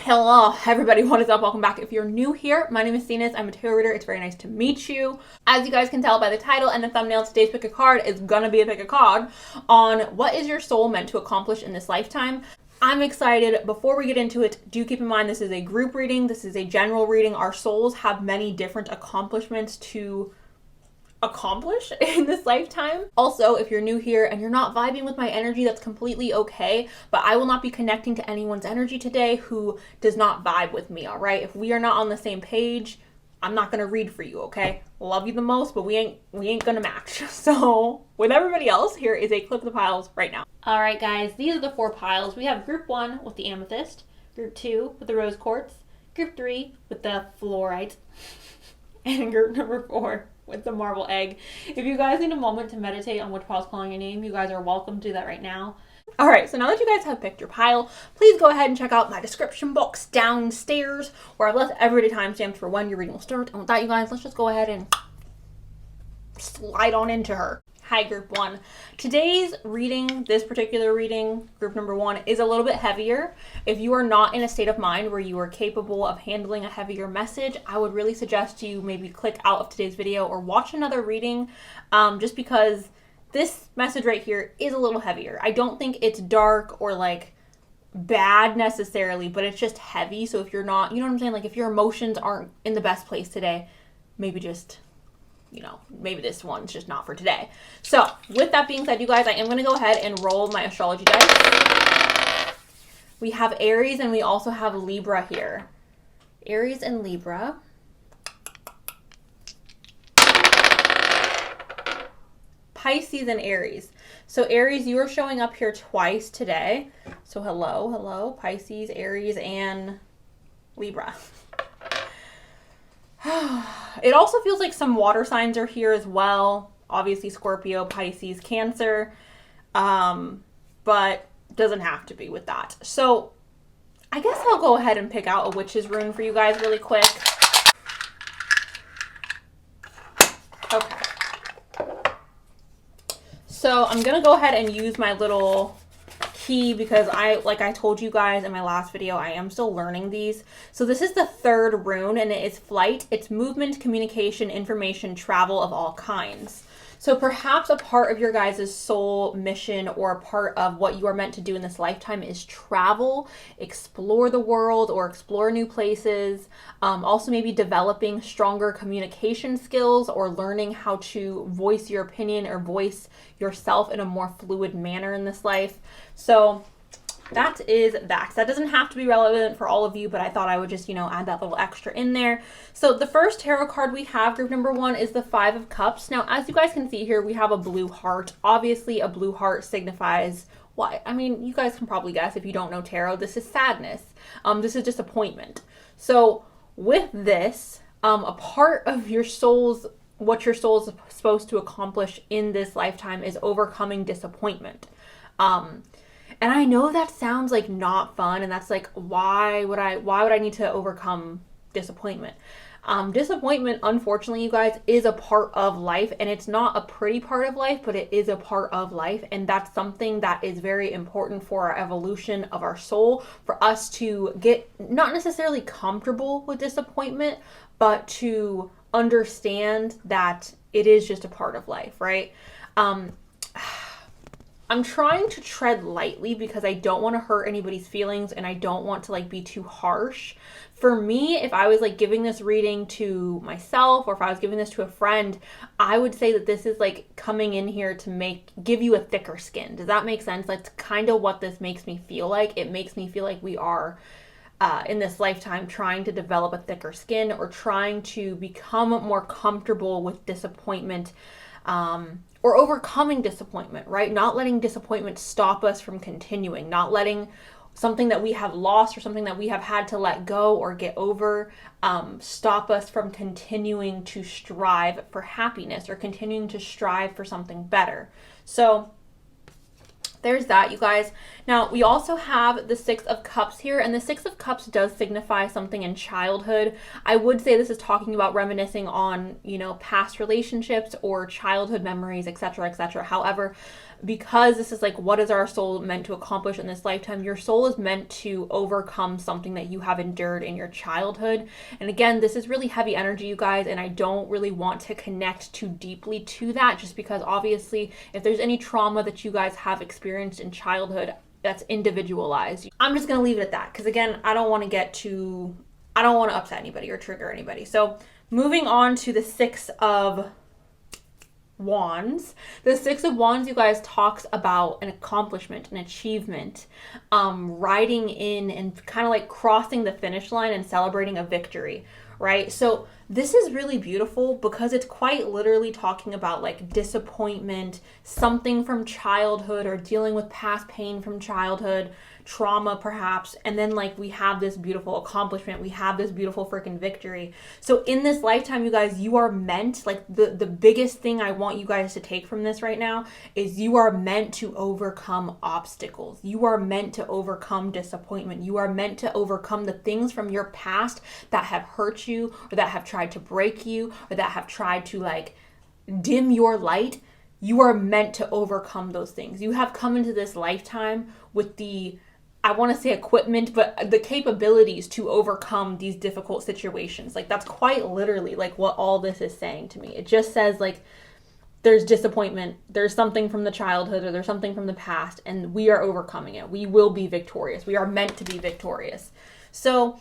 Hello, everybody. What is up? Welcome back. If you're new here, my name is Cenus. I'm a tarot reader. It's very nice to meet you. As you guys can tell by the title and the thumbnail, today's pick a card is gonna be a pick a card on what is your soul meant to accomplish in this lifetime. I'm excited. Before we get into it, do keep in mind this is a group reading. This is a general reading. Our souls have many different accomplishments to accomplish in this lifetime. Also, if you're new here and you're not vibing with my energy, that's completely okay, but I will not be connecting to anyone's energy today who does not vibe with me, all right? If we are not on the same page, I'm not gonna read for you, okay? Love you the most, but we ain't gonna match. So with everybody else, here is a clip of the piles right now. All right, guys, these are the 4 piles. We have group 1 with the amethyst, group 2 with the rose quartz, group 3 with the fluorite, and group number 4 with the marble egg. If you guys need a moment to meditate on which pile's calling your name, you guys are welcome to do that right now. All right, so now that you guys have picked your pile, please go ahead and check out my description box downstairs where I've left everyday timestamps for when your reading will start. And with that, you guys, let's just go ahead and slide on into her. Hi, group 1. Today's reading, this particular reading, group number 1, is a little bit heavier. If you are not in a state of mind where you are capable of handling a heavier message, I would really suggest you maybe click out of today's video or watch another reading, just because this message right here is a little heavier. I don't think it's dark or like bad necessarily, but it's just heavy. So if you're not, you know what I'm saying? Like if your emotions aren't in the best place today, maybe just, you know, maybe this one's just not for today. So with that being said, you guys, I am going to go ahead and roll my astrology dice. We have Aries and we also have Libra here. Aries and Libra. Pisces and Aries. So Aries, you are showing up here twice today. So hello, Pisces, Aries, and Libra. It also feels like some water signs are here as well. Obviously Scorpio, Pisces, Cancer, but doesn't have to be with that. So I guess I'll go ahead and pick out a witch's rune for you guys really quick. Okay. So I'm going to go ahead and use my little key because like I told you guys in my last video, I am still learning these. So this is the 3rd rune and it is flight. It's movement, communication, information, travel of all kinds. So perhaps a part of your guys' soul mission or a part of what you are meant to do in this lifetime is travel, explore the world or explore new places. Also maybe developing stronger communication skills or learning how to voice your opinion or voice yourself in a more fluid manner in this life. So that is that. That doesn't have to be relevant for all of you, but I thought I would just, add that little extra in there. So the first tarot card we have, group number 1, is the 5 of Cups. Now, as you guys can see here, we have a blue heart. Obviously, a blue heart signifies what? I mean, you guys can probably guess if you don't know tarot. This is sadness. This is disappointment. So with this, a part of your soul's, what your soul is supposed to accomplish in this lifetime is overcoming disappointment. And I know that sounds like not fun, and that's like, why would I need to overcome disappointment? Disappointment, unfortunately, you guys, is a part of life, and it's not a pretty part of life, but it is a part of life, and that's something that is very important for our evolution of our soul, for us to get not necessarily comfortable with disappointment, but to understand that it is just a part of life, right? I'm trying to tread lightly because I don't want to hurt anybody's feelings and I don't want to be too harsh. For me, if I was giving this reading to myself or if I was giving this to a friend, I would say that this is coming in here to give you a thicker skin. Does that make sense? That's kind of what this makes me feel like. It makes me feel like we are in this lifetime trying to develop a thicker skin or trying to become more comfortable with disappointment, or overcoming disappointment, right? Not letting disappointment stop us from continuing, not letting something that we have lost or something that we have had to let go or get over stop us from continuing to strive for happiness or continuing to strive for something better. So there's that, you guys. Now, we also have the Six of Cups here, and the Six of Cups does signify something in childhood. I would say this is talking about reminiscing on, you know, past relationships or childhood memories, etc., etc. However, because this is like, what is our soul meant to accomplish in this lifetime? Your soul is meant to overcome something that you have endured in your childhood. And again, this is really heavy energy, you guys, and I don't really want to connect too deeply to that, just because obviously if there's any trauma that you guys have experienced in childhood, that's individualized. I'm just going to leave it at that, because again, I don't want to upset anybody or trigger anybody. So moving on to the Six of Wands. The Six of Wands, you guys, talks about an accomplishment, an achievement, riding in and kind of like crossing the finish line and celebrating a victory, right? So this is really beautiful because it's quite literally talking about like disappointment, something from childhood, or dealing with past pain from childhood, trauma perhaps, and then like we have this beautiful accomplishment, we have this beautiful freaking victory. So in this lifetime, you guys, you are meant, like the biggest thing I want you guys to take from this right now is you are meant to overcome obstacles. You are meant to overcome disappointment. You are meant to overcome the things from your past that have hurt you, or that have tried to break you, or that have tried to like dim your light. You are meant to overcome those things. You have come into this lifetime with the, I want to say equipment, but the capabilities to overcome these difficult situations. Like that's quite literally like what all this is saying to me. It just says like there's disappointment, there's something from the childhood, or there's something from the past, and we are overcoming it. We will be victorious. We are meant to be victorious. So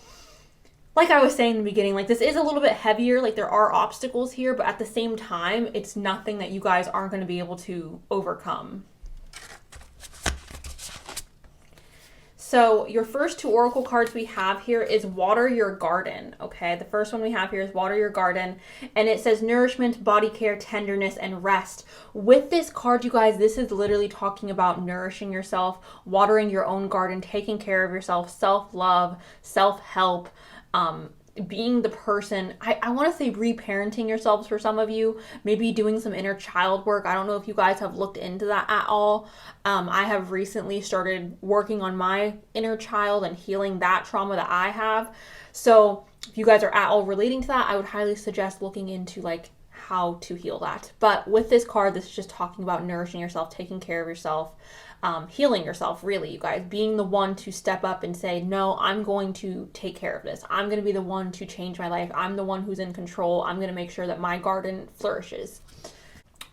like I was saying in the beginning, like this is a little bit heavier, like there are obstacles here, but at the same time, it's nothing that you guys aren't going to be able to overcome. So your first two oracle cards we have here is Water Your Garden, okay? The first one we have here is Water Your Garden, and it says nourishment, body care, tenderness, and rest. With this card, you guys, this is literally talking about nourishing yourself, watering your own garden, taking care of yourself, self-love, self-help, being the person, I want to say reparenting yourselves for some of you, maybe doing some inner child work. I don't know if you guys have looked into that at all. I have recently started working on my inner child and healing that trauma that I have. So if you guys are at all relating to that, I would highly suggest looking into like how to heal that. But with this card, this is just talking about nourishing yourself, taking care of yourself, healing yourself, really, you guys, being the one to step up and say, no, I'm going to take care of this. I'm going to be the one to change my life. I'm the one who's in control. I'm going to make sure that my garden flourishes.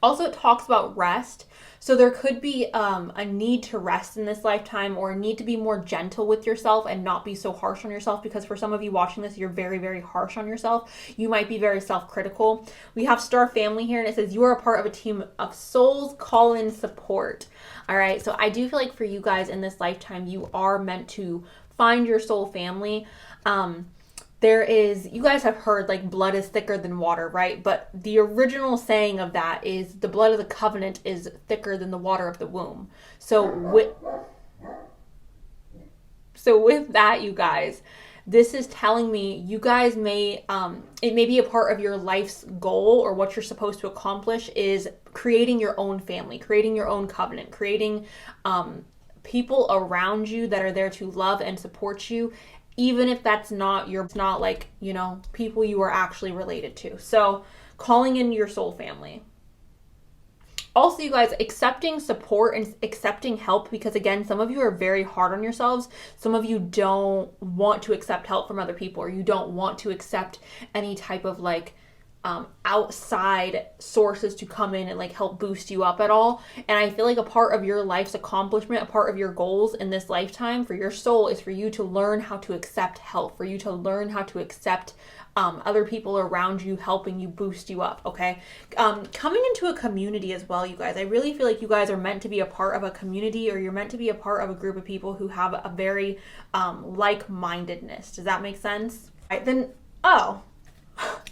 Also, it talks about rest. So there could be a need to rest in this lifetime, or a need to be more gentle with yourself and not be so harsh on yourself, because for some of you watching this, you're very, very harsh on yourself. You might be very self-critical. We have Star Family here, and it says you are a part of a team of souls. Call in support. All right, so I do feel like for you guys in this lifetime, you are meant to find your soul family. There is, you guys have heard like blood is thicker than water, right? But the original saying of that is the blood of the covenant is thicker than the water of the womb. So with that, you guys, this is telling me you guys may, it may be a part of your life's goal, or what you're supposed to accomplish is creating your own family, creating your own covenant, creating people around you that are there to love and support you, even if that's not like, you know, people you are actually related to. So calling in your soul family. Also, you guys, accepting support and accepting help, because again, some of you are very hard on yourselves. Some of you don't want to accept help from other people, or you don't want to accept any type of like outside sources to come in and like help boost you up at all. And I feel like a part of your life's accomplishment, a part of your goals in this lifetime for your soul, is for you to learn how to accept help, for you to learn how to accept other people around you helping you boost you up, okay? Coming into a community as well, you guys. I really feel like you guys are meant to be a part of a community, or you're meant to be a part of a group of people who have a very like-mindedness. Does that make sense? All right, then, oh,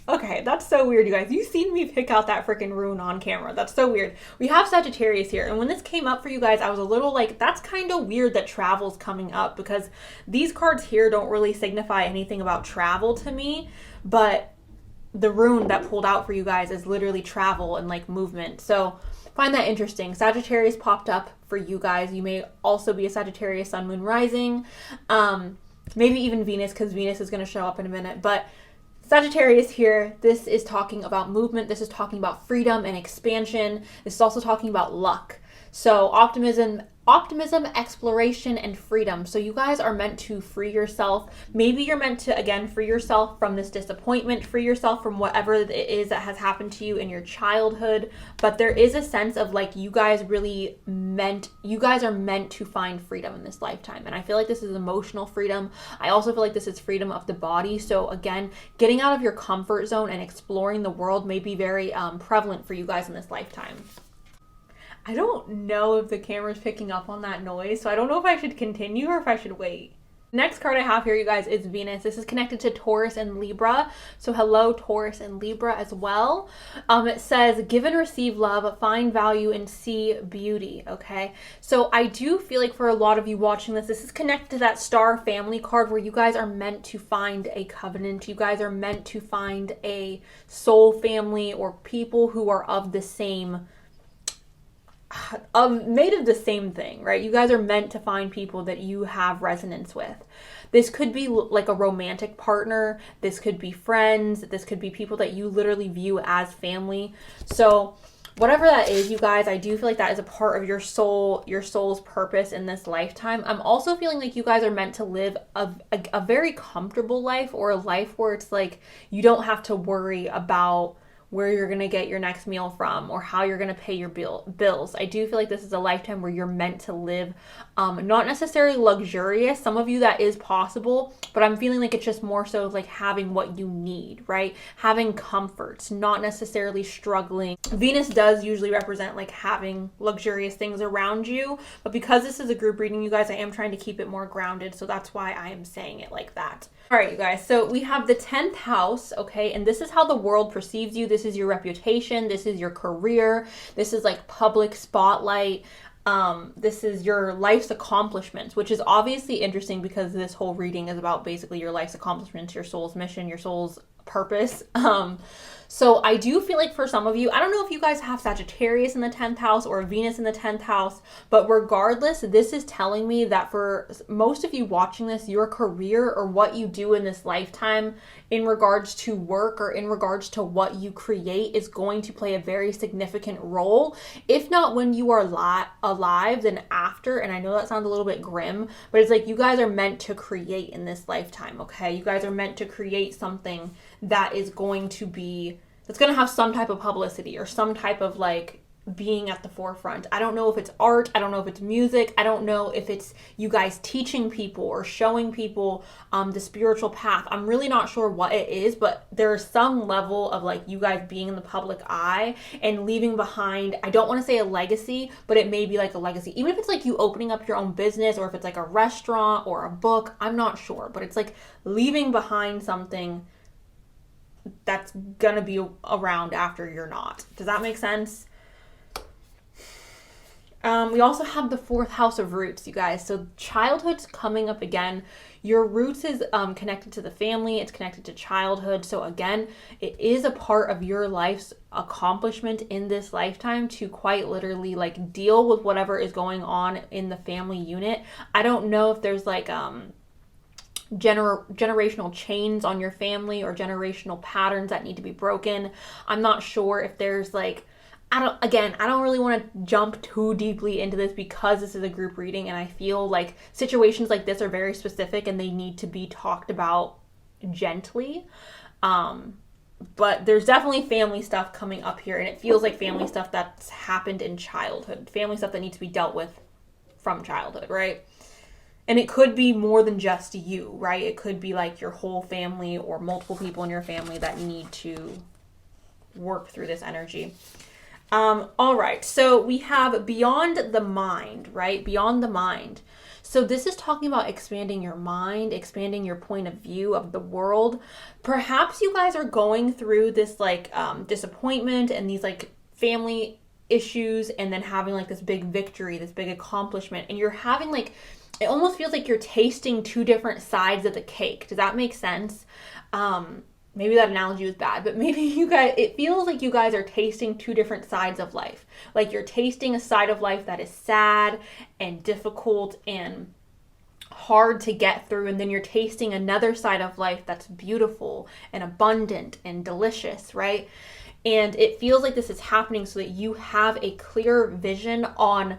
okay, that's so weird, you guys. You've seen me pick out that freaking rune on camera. That's so weird. We have Sagittarius here, and when this came up for you guys, I was a little like, that's kind of weird that travel's coming up, because these cards here don't really signify anything about travel to me, but the rune that pulled out for you guys is literally travel and like movement. So find that interesting. Sagittarius popped up for you guys. You may also be a Sagittarius sun, moon, rising. Maybe even Venus, because Venus is going to show up in a minute. But Sagittarius here, this is talking about movement. This is talking about freedom and expansion. This is also talking about luck. So optimism, exploration, and freedom. So you guys are meant to free yourself. Maybe you're meant to, again, free yourself from this disappointment, free yourself from whatever it is that has happened to you in your childhood. But there is a sense of like you guys are meant to find freedom in this lifetime. And I feel like this is emotional freedom. I also feel like this is freedom of the body. So again, getting out of your comfort zone and exploring the world may be very prevalent for you guys in this lifetime. I don't know if the camera's picking up on that noise, so I don't know if I should continue or if I should wait. Next card I have here, you guys, is Venus. This is connected to Taurus and Libra. So hello, Taurus and Libra as well. It says, give and receive love, find value, and see beauty, okay? So I do feel like for a lot of you watching this, this is connected to that star family card where you guys are meant to find a covenant. You guys are meant to find a soul family or people who are of the same made of the same thing, right? You guys are meant to find people that you have resonance with. This could be like a romantic partner. This could be friends. This could be people that you literally view as family. So whatever that is, you guys, I do feel like that is a part of your soul's purpose in this lifetime. I'm also feeling like you guys are meant to live a very comfortable life, or a life where it's like you don't have to worry about where you're going to get your next meal from or how you're going to pay your bills. I do feel like this is a lifetime where you're meant to live, not necessarily luxurious. Some of you that is possible, but I'm feeling like it's just more so like having what you need, right? Having comforts, not necessarily struggling. Venus does usually represent like having luxurious things around you, but because this is a group reading, you guys, I am trying to keep it more grounded. So that's why I am saying it like that. All right, you guys, so we have the 10th house, okay, and this is how the world perceives you. This is your reputation. This is your career. This is like public spotlight. This is your life's accomplishments, which is obviously interesting because this whole reading is about basically your life's accomplishments, your soul's mission, your soul's purpose. So I do feel like for some of you, I don't know if you guys have Sagittarius in the 10th house or Venus in the 10th house, but regardless, this is telling me that for most of you watching this, your career or what you do in this lifetime in regards to work or in regards to what you create is going to play a very significant role. If not when you are alive, then after. And I know that sounds a little bit grim, but it's like you guys are meant to create in this lifetime, okay? You guys are meant to create something that is going to be, that's going to have some type of publicity or some type of like being at the forefront. I don't know if it's art. I don't know if it's music. I don't know if it's you guys teaching people or showing people the spiritual path. I'm really not sure what it is, but there's some level of like you guys being in the public eye and leaving behind, I don't want to say a legacy, but it may be like a legacy. Even if it's like you opening up your own business or if it's like a restaurant or a book, I'm not sure, but it's like leaving behind something that's gonna be around after you're not. Does that make sense? We also have the 4th house of roots, you guys. So childhood's coming up again. Your roots is connected to the family. It's connected to childhood. So again, it is a part of your life's accomplishment in this lifetime to quite literally like deal with whatever is going on in the family unit. I don't know if there's like generational chains on your family or generational patterns that need to be broken. I'm not sure if there's like, I don't really want to jump too deeply into this because this is a group reading and I feel like situations like this are very specific and they need to be talked about gently. But there's definitely family stuff coming up here and it feels like family stuff that's happened in childhood, family stuff that needs to be dealt with from childhood, right? And it could be more than just you, right? It could be like your whole family or multiple people in your family that need to work through this energy. All right, so we have beyond the mind, right? Beyond the mind. So this is talking about expanding your mind, expanding your point of view of the world. Perhaps you guys are going through this like disappointment and these like family issues and then having like this big victory, this big accomplishment, and you're having like, it almost feels like you're tasting two different sides of the cake. Does that make sense? maybe that analogy was bad, but maybe you guys, it feels like you guys are tasting two different sides of life. Like you're tasting a side of life that is sad and difficult and hard to get through, and then you're tasting another side of life that's beautiful and abundant and delicious, right? And it feels like this is happening so that you have a clear vision on,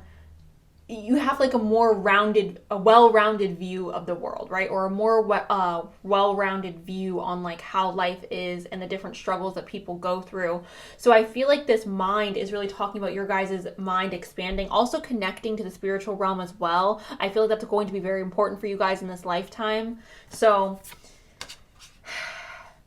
you have like a well-rounded view of the world, right? Or a more well-rounded view on like how life is and the different struggles that people go through. So I feel like this mind is really talking about your guys' mind expanding, also connecting to the spiritual realm as well. I feel like that's going to be very important for you guys in this lifetime. So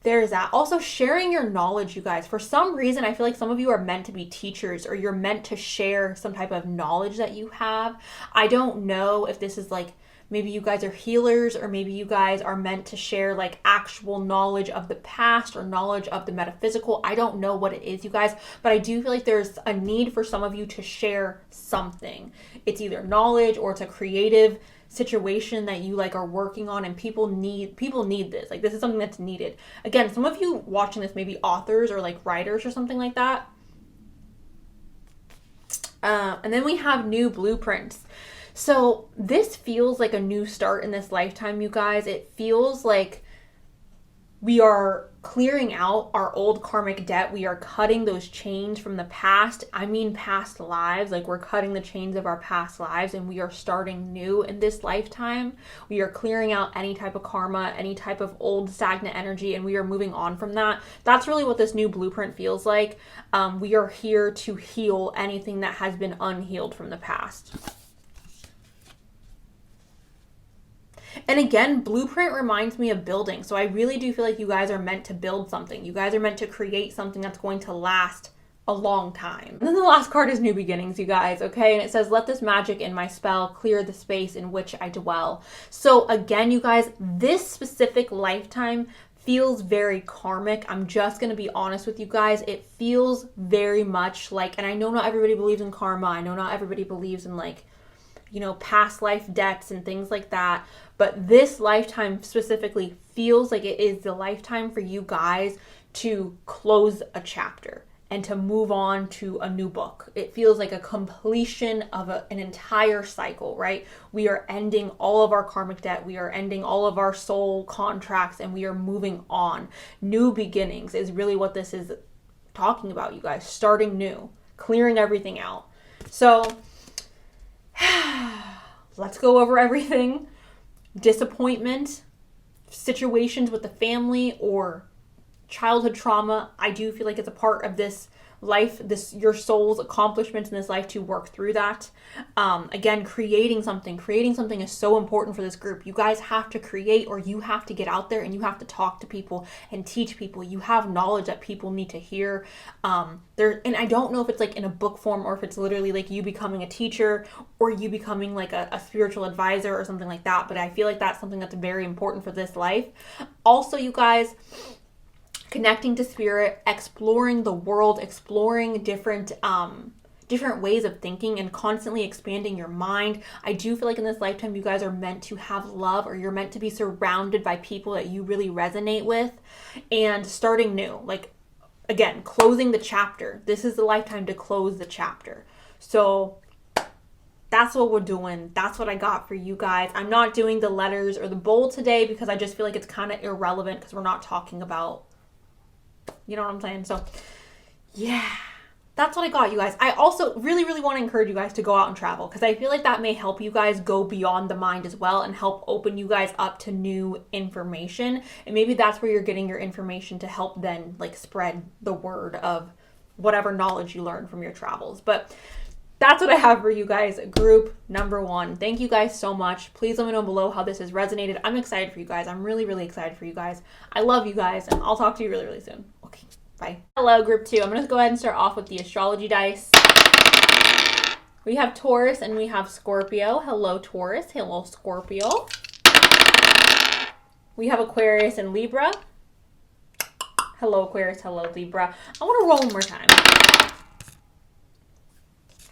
there's that. Also sharing your knowledge, you guys. For some reason, I feel like some of you are meant to be teachers, or you're meant to share some type of knowledge that you have. I don't know if this is like, maybe you guys are healers, or maybe you guys are meant to share like actual knowledge of the past or knowledge of the metaphysical. I don't know what it is, you guys, but I do feel like there's a need for some of you to share something. It's either knowledge or it's a creative situation that you like are working on, and people need this. Like this is something that's needed. Again, some of you watching this may be authors or like writers or something like that. And then we have new blueprints. So this feels like a new start in this lifetime, you guys. It feels like we are clearing out our old karmic debt. We are cutting those chains from the past. I mean past lives. Like we're cutting the chains of our past lives, and we are starting new in this lifetime. We are clearing out any type of karma, any type of old stagnant energy, and we are moving on from that. That's really what this new blueprint feels like. We are here to heal anything that has been unhealed from the past. And again, blueprint reminds me of building. So I really do feel like you guys are meant to build something. You guys are meant to create something that's going to last a long time. And then the last card is new beginnings, you guys, okay? And it says, let this magic in my spell clear the space in which I dwell. So again, you guys, this specific lifetime feels very karmic. I'm just going to be honest with you guys. It feels very much like, and I know not everybody believes in karma. I know not everybody believes in like, you know, past life debts and things like that. But this lifetime specifically feels like it is the lifetime for you guys to close a chapter and to move on to a new book. It feels like a completion of an entire cycle, right? We are ending all of our karmic debt. We are ending all of our soul contracts, and we are moving on. New beginnings is really what this is talking about, you guys. Starting new, clearing everything out. So let's go over everything. Disappointment, situations with the family, or childhood trauma. I do feel like it's a part of this life, your soul's accomplishments in this life to work through that. Again, creating something is so important for this group. You guys have to create, or you have to get out there and you have to talk to people and teach people. You have knowledge that people need to hear. And I don't know if it's like in a book form, or if it's literally like you becoming a teacher, or you becoming like a spiritual advisor or something like that. But I feel like that's something that's very important for this life. Also, you guys, connecting to spirit, exploring the world, exploring different ways of thinking, and constantly expanding your mind. I do feel like in this lifetime, you guys are meant to have love, or you're meant to be surrounded by people that you really resonate with, and starting new. Like, again, closing the chapter. This is the lifetime to close the chapter. So that's what we're doing. That's what I got for you guys. I'm not doing the letters or the bowl today because I just feel like it's kind of irrelevant, because we're not talking about, you know what I'm saying? So yeah, that's what I got, you guys. I also really, really want to encourage you guys to go out and travel, because I feel like that may help you guys go beyond the mind as well, and help open you guys up to new information. And maybe that's where you're getting your information to help then like spread the word of whatever knowledge you learn from your travels. But that's what I have for you guys, group number 1. Thank you guys so much. Please let me know below how this has resonated. I'm excited for you guys. I'm really, really excited for you guys. I love you guys, and I'll talk to you really, really soon. Okay, bye. Hello, group 2. I'm going to go ahead and start off with the astrology dice. We have Taurus and we have Scorpio. Hello, Taurus. Hello, Scorpio. We have Aquarius and Libra. Hello, Aquarius. Hello, Libra. I want to roll one more time.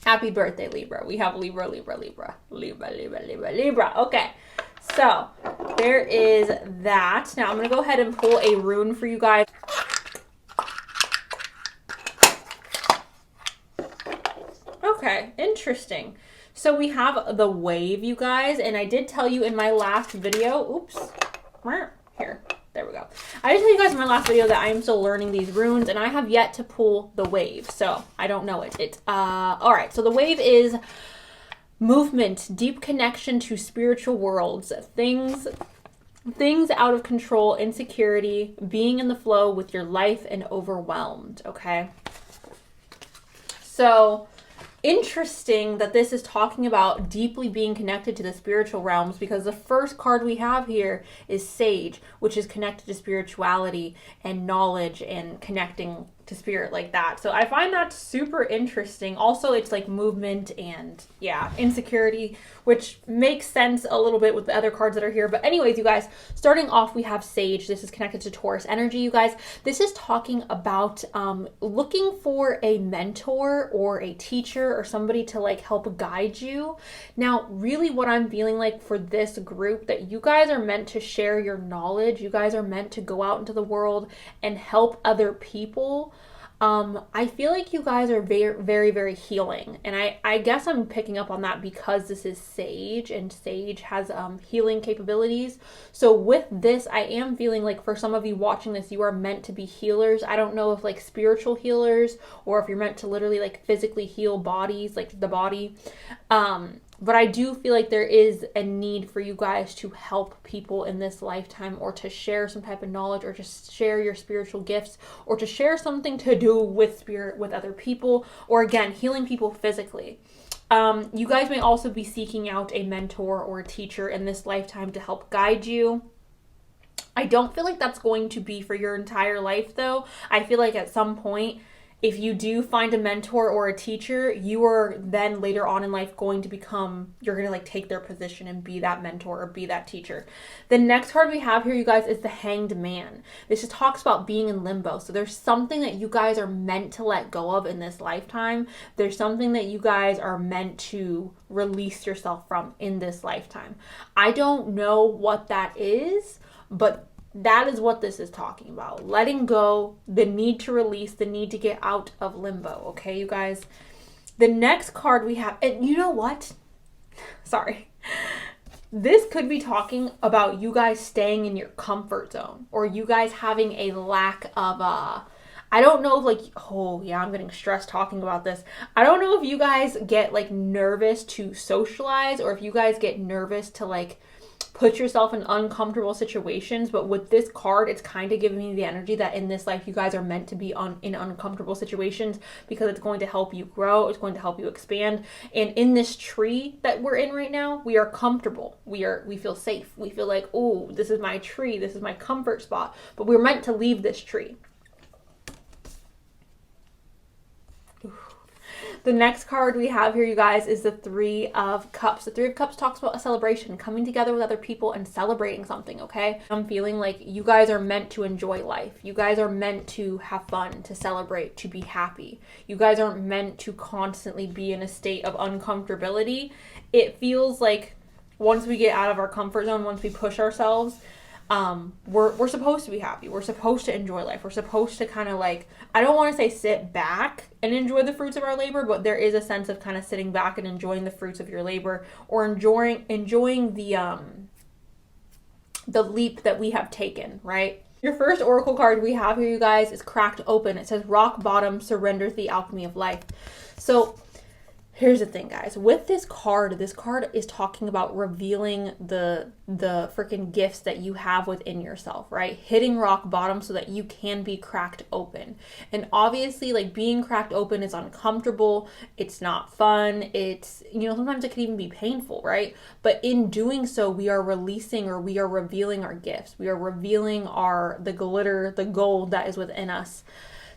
Happy birthday, Libra. We have Libra, Libra, Libra, Libra, Libra, Libra, Libra. Okay, So there is that. Now I'm going to go ahead and pull a rune for you guys. Okay, interesting. So we have the wave, you guys, and I did tell you in my last video, oops, here, there we go. I did tell you guys in my last video that I am still learning these runes, and I have yet to pull the wave, so I don't know it. It's, all right, so the wave is movement, deep connection to spiritual worlds, things out of control, insecurity, being in the flow with your life and overwhelmed, okay? So interesting that this is talking about deeply being connected to the spiritual realms, because the first card we have here is Sage, which is connected to spirituality and knowledge and connecting to spirit like that. So I find that super interesting. Also, it's like movement and yeah, insecurity, which makes sense a little bit with the other cards that are here. But anyways, you guys, starting off, we have Sage. This is connected to Taurus energy, you guys. This is talking about looking for a mentor or a teacher or somebody to like help guide you. Now, really what I'm feeling like for this group, that you guys are meant to share your knowledge. You guys are meant to go out into the world and help other people. I feel like you guys are very, very, very healing. And I guess I'm picking up on that because this is Sage, and Sage has healing capabilities. So with this, I am feeling like for some of you watching this, you are meant to be healers. I don't know if like spiritual healers or if you're meant to literally like physically heal bodies, like the body. But I do feel like there is a need for you guys to help people in this lifetime, or to share some type of knowledge, or just share your spiritual gifts, or to share something to do with spirit with other people, or again, healing people physically. You guys may also be seeking out a mentor or a teacher in this lifetime to help guide you. I don't feel like that's going to be for your entire life though. I feel like at some point, if you do find a mentor or a teacher, you are then later on in life going to become, you're going to like take their position and be that mentor or be that teacher. The next card we have here, you guys, is the Hanged Man. This just talks about being in limbo. So there's something that you guys are meant to let go of in this lifetime. There's something that you guys are meant to release yourself from in this lifetime. I don't know what that is, but that is what this is talking about. Letting go, the need to release, the need to get out of limbo. Okay, you guys? The next card we have, and you know what? Sorry. This could be talking about you guys staying in your comfort zone, or you guys having a lack of, I don't know if like, oh yeah, I'm getting stressed talking about this. I don't know if you guys get like nervous to socialize, or if you guys get nervous to like put yourself in uncomfortable situations. But with this card, it's kind of giving me the energy that in this life you guys are meant to be in uncomfortable situations, because it's going to help you grow, it's going to help you expand. And in this tree that we're in right now, we are comfortable, we feel safe, we feel like, oh, this is my tree, this is my comfort spot. But we're meant to leave this tree. The next card we have here, you guys, is the Three of Cups. The Three of Cups talks about a celebration, coming together with other people and celebrating something, okay? I'm feeling like you guys are meant to enjoy life. You guys are meant to have fun, to celebrate, to be happy. You guys aren't meant to constantly be in a state of uncomfortability. It feels like once we get out of our comfort zone, once we push ourselves, we're supposed to be happy. We're supposed to enjoy life. We're supposed to kind of like, I don't want to say sit back and enjoy the fruits of our labor, but there is a sense of kind of sitting back and enjoying the fruits of your labor, or enjoying the leap that we have taken, right? Your first oracle card we have here, you guys, is Cracked Open. It says rock bottom, surrender the alchemy of life. So here's the thing, guys. With this card is talking about revealing the freaking gifts that you have within yourself, right? Hitting rock bottom so that you can be cracked open. And obviously, like, being cracked open is uncomfortable. It's not fun. It's, you know, sometimes it can even be painful, right? But in doing so, we are releasing, or we are revealing our gifts. We are revealing the glitter, the gold that is within us.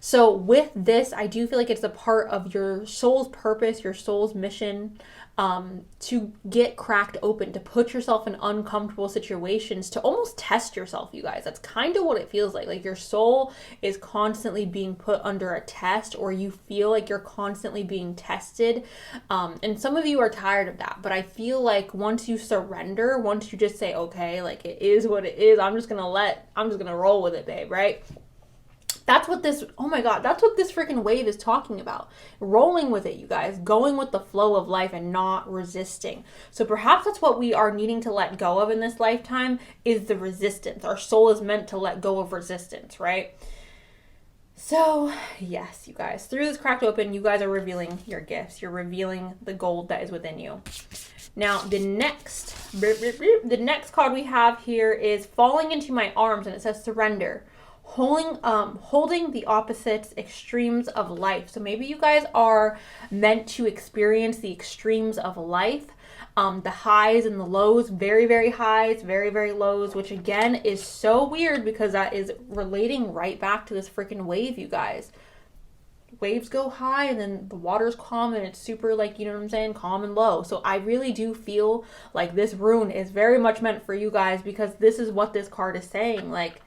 So with this, I do feel like it's a part of your soul's purpose, your soul's mission. to get cracked open, to put yourself in uncomfortable situations, to almost test yourself, you guys. That's kind of what it feels like. Like your soul is constantly being put under a test, or you feel like you're constantly being tested. And some of you are tired of that, but I feel like once you surrender, once you just say, okay, like it is what it is, I'm just gonna roll with it, babe, right? That's what this, oh my God, that's what this freaking wave is talking about. Rolling with it, you guys, going with the flow of life and not resisting. So perhaps that's what we are needing to let go of in this lifetime, is the resistance. Our soul is meant to let go of resistance, right? So yes, you guys, through this cracked open, you guys are revealing your gifts. You're revealing the gold that is within you. Now, the next card we have here is falling into my arms, and it says surrender. Holding the opposites extremes of life. So maybe you guys are meant to experience the extremes of life, the highs and the lows, very, very highs, very, very lows, which again is so weird because that is relating right back to this freaking wave, you guys. Waves go high and then the water's calm and it's super, like, you know what I'm saying, calm and low. So I really do feel like this rune is very much meant for you guys, because this is what this card is saying. Like,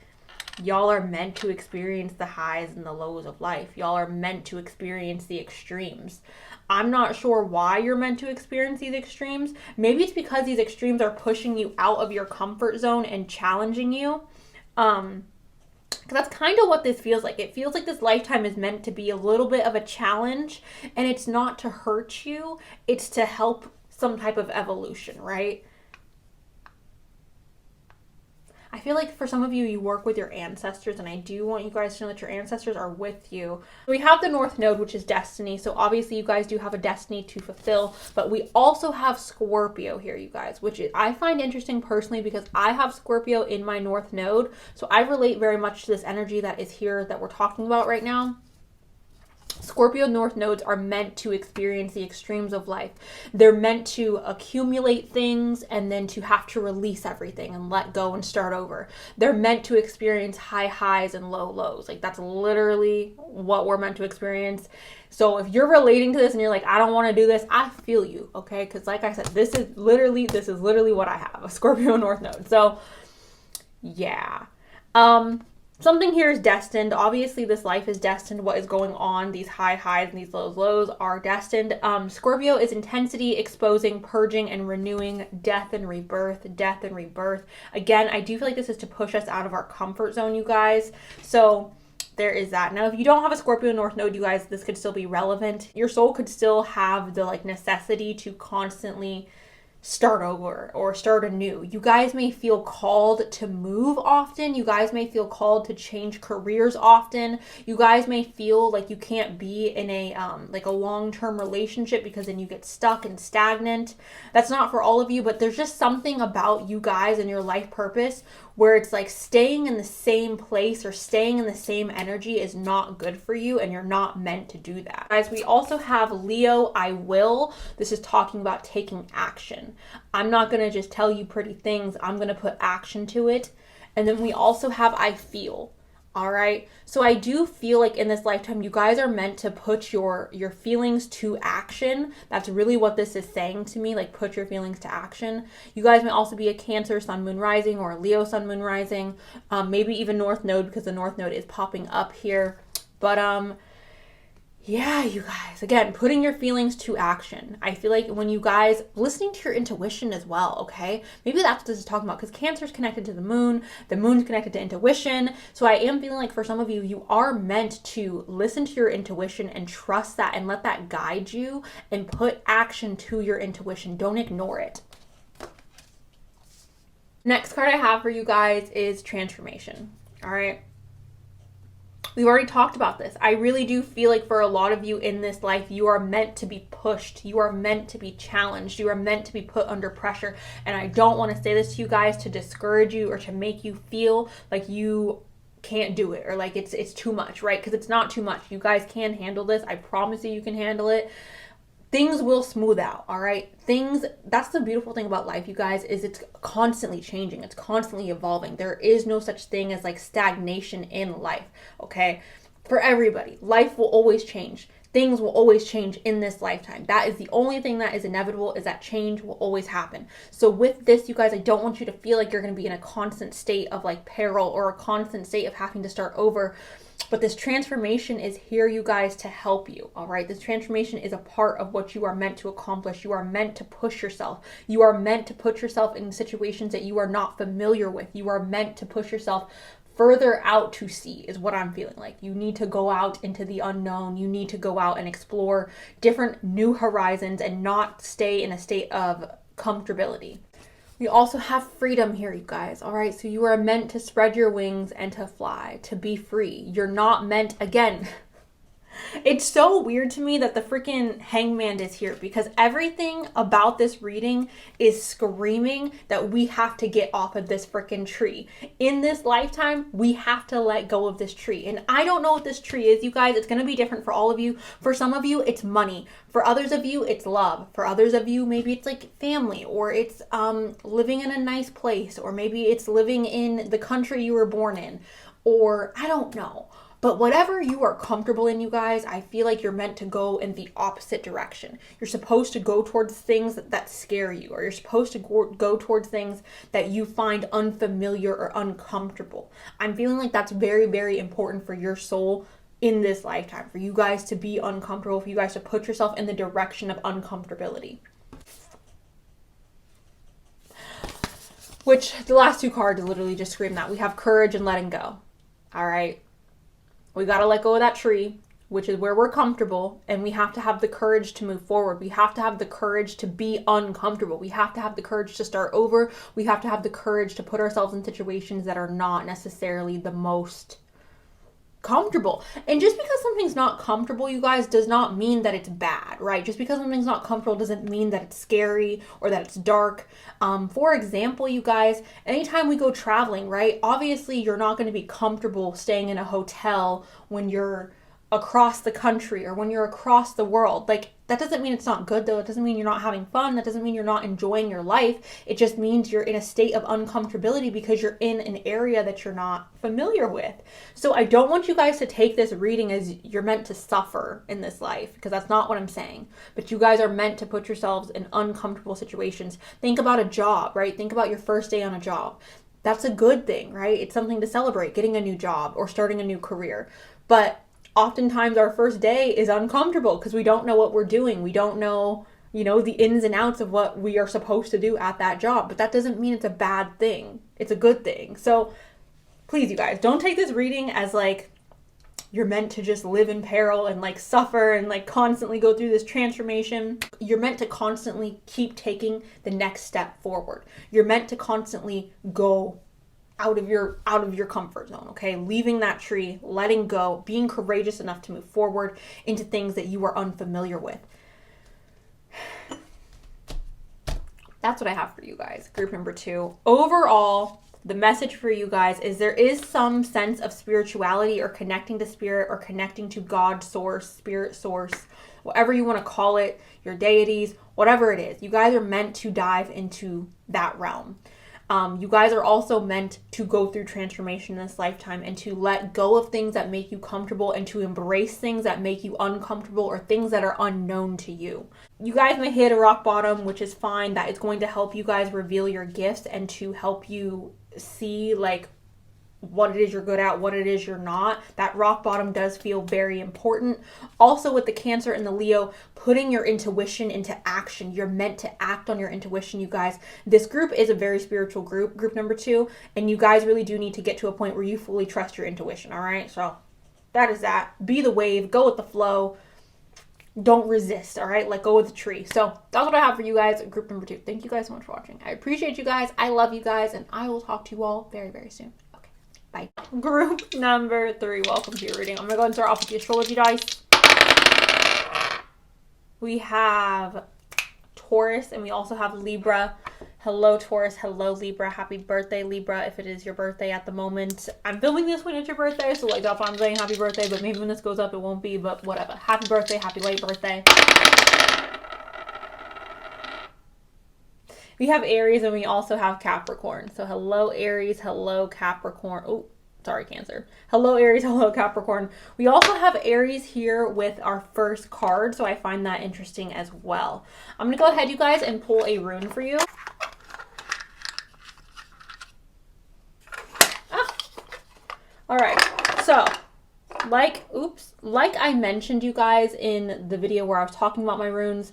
y'all are meant to experience the highs and the lows of life. Y'all are meant to experience the extremes. I'm not sure why you're meant to experience these extremes. Maybe it's because these extremes are pushing you out of your comfort zone and challenging you. Because that's kind of what this feels like. It feels like this lifetime is meant to be a little bit of a challenge, and it's not to hurt you. It's to help some type of evolution, right? I feel like for some of you, you work with your ancestors, and I do want you guys to know that your ancestors are with you. We have the North Node, which is destiny. So obviously you guys do have a destiny to fulfill, but we also have Scorpio here, you guys, which I find interesting personally because I have Scorpio in my North Node. So I relate very much to this energy that is here that we're talking about right now. Scorpio North Nodes are meant to experience the extremes of life. They're meant to accumulate things and then to have to release everything and let go and start over. They're meant to experience high highs and low lows. Like, that's literally what we're meant to experience. So if you're relating to this and you're like, I don't want to do this, I feel you, okay? Because like I said, this is literally what I have, a Scorpio North Node. So yeah. Something here is destined. Obviously, this life is destined. What is going on, these high highs and these lows are destined. Scorpio is intensity, exposing, purging, and renewing, death and rebirth, death and rebirth. Again, I do feel like this is to push us out of our comfort zone, you guys. So there is that. Now, if you don't have a Scorpio North Node, you guys, this could still be relevant. Your soul could still have the necessity to constantly start over or start anew. You guys may feel called to move often. You guys may feel called to change careers often. You guys may feel like you can't be in a long-term relationship because then you get stuck and stagnant. That's not for all of you, but there's just something about you guys and your life purpose where it's like staying in the same place or staying in the same energy is not good for you, and you're not meant to do that. Guys, we also have Leo, I will. This is talking about taking action. I'm not going to just tell you pretty things. I'm going to put action to it. And then we also have I feel. All right. So I do feel like in this lifetime, you guys are meant to put your feelings to action. That's really what this is saying to me. Like, put your feelings to action. You guys may also be a Cancer Sun Moon Rising or a Leo Sun Moon Rising. Maybe even North Node, because the North Node is popping up here. But yeah, you guys, again, putting your feelings to action. I feel like when you guys listening to your intuition as well, okay? Maybe that's what this is talking about, because Cancer is connected to the moon's connected to intuition. So I am feeling like for some of you, you are meant to listen to your intuition and trust that and let that guide you and put action to your intuition. Don't ignore it. Next card I have for you guys is transformation. All right. We've already talked about this. I really do feel like for a lot of you in this life, you are meant to be pushed. You are meant to be challenged. You are meant to be put under pressure. And I don't want to say this to you guys to discourage you or to make you feel like you can't do it or like it's too much, right? Because it's not too much. You guys can handle this. I promise you can handle it. Things will smooth out, all right? That's the beautiful thing about life, you guys, is it's constantly changing. It's constantly evolving. There is no such thing as like stagnation in life, okay? For everybody, life will always change. things will always change in this lifetime. That is the only thing that is inevitable, is that change will always happen. So with this, you guys, I don't want you to feel like you're going to be in a constant state of like peril or a constant state of having to start over. But this transformation is here, you guys, to help you, all right? This transformation is a part of what you are meant to accomplish. You are meant to push yourself. You are meant to put yourself in situations that you are not familiar with. You are meant to push yourself further out to sea, is what I'm feeling like. You need to go out into the unknown. You need to go out and explore different new horizons and not stay in a state of comfortability. We also have freedom here, you guys, all right? So you are meant to spread your wings and to fly, to be free. You're not meant, again, it's so weird to me that the freaking hangman is here, because everything about this reading is screaming that we have to get off of this freaking tree. In this lifetime, we have to let go of this tree. And I don't know what this tree is, you guys. It's going to be different for all of you. For some of you, it's money. For others of you, it's love. For others of you, maybe it's like family, or it's living in a nice place, or maybe it's living in the country you were born in, or I don't know. But whatever you are comfortable in, you guys, I feel like you're meant to go in the opposite direction. You're supposed to go towards things that scare you, or you're supposed to go towards things that you find unfamiliar or uncomfortable. I'm feeling like that's very, very important for your soul in this lifetime, for you guys to be uncomfortable, for you guys to put yourself in the direction of uncomfortability. Which the last two cards literally just scream that. We have courage and letting go. All right. We got to let go of that tree, which is where we're comfortable, and we have to have the courage to move forward. We have to have the courage to be uncomfortable. We have to have the courage to start over. We have to have the courage to put ourselves in situations that are not necessarily the most comfortable. And just because something's not comfortable, you guys, does not mean that it's bad, right? Just because something's not comfortable doesn't mean that it's scary or that it's dark. For example, you guys, anytime we go traveling, right? Obviously, you're not going to be comfortable staying in a hotel when you're across the country or when you're across the world. Like, that doesn't mean it's not good, though. It doesn't mean you're not having fun. That doesn't mean you're not enjoying your life. It just means you're in a state of uncomfortability because you're in an area that you're not familiar with. So I don't want you guys to take this reading as you're meant to suffer in this life, because that's not what I'm saying. But you guys are meant to put yourselves in uncomfortable situations. Think about a job, right? Think about your first day on a job. That's a good thing, right? It's something to celebrate, getting a new job or starting a new career. But oftentimes our first day is uncomfortable because we don't know what we're doing. We don't know, the ins and outs of what we are supposed to do at that job. But that doesn't mean it's a bad thing. It's a good thing. So please, you guys, don't take this reading as like you're meant to just live in peril and like suffer and like constantly go through this transformation. You're meant to constantly keep taking the next step forward. You're meant to constantly go out of your comfort zone, okay? Leaving that tree, letting go, being courageous enough to move forward into things that you are unfamiliar with. That's what I have for you guys. Group number 2. Overall, the message for you guys is there is some sense of spirituality or connecting to spirit or connecting to God source, spirit source, whatever you want to call it, your deities, whatever it is. You guys are meant to dive into that realm. You guys are also meant to go through transformation in this lifetime and to let go of things that make you comfortable and to embrace things that make you uncomfortable or things that are unknown to you. You guys may hit a rock bottom, which is fine. That is going to help you guys reveal your gifts and to help you see like what it is you're good at, what it is you're not. That rock bottom does feel very important. Also with the Cancer and the Leo, putting your intuition into action. You're meant to act on your intuition, you guys. This group is a very spiritual group number 2, and you guys really do need to get to a point where you fully trust your intuition, all right? So that is that. Be the wave, go with the flow. Don't resist, all right? Let go of the tree. So that's what I have for you guys, group number 2. Thank you guys so much for watching. I appreciate you guys. I love you guys, and I will talk to you all very, very soon. Bye. Group number 3, welcome to your reading. I'm going to go and start off with the astrology dice. We have Taurus and we also have Libra. Hello Taurus, hello Libra. Happy birthday Libra if it is your birthday at the moment. I'm filming this when it's your birthday, so like that's why I'm saying happy birthday, but maybe when this goes up it won't be, but whatever. Happy birthday, happy late birthday. We have Aries and we also have Capricorn. So hello Aries, hello Capricorn. Oh, sorry, Cancer. Hello, Aries. Hello, Capricorn. We also have Aries here with our first card, so I find that interesting as well. I'm going to go ahead, you guys, and pull a rune for you. All right, so like I mentioned, you guys, in the video where I was talking about my runes,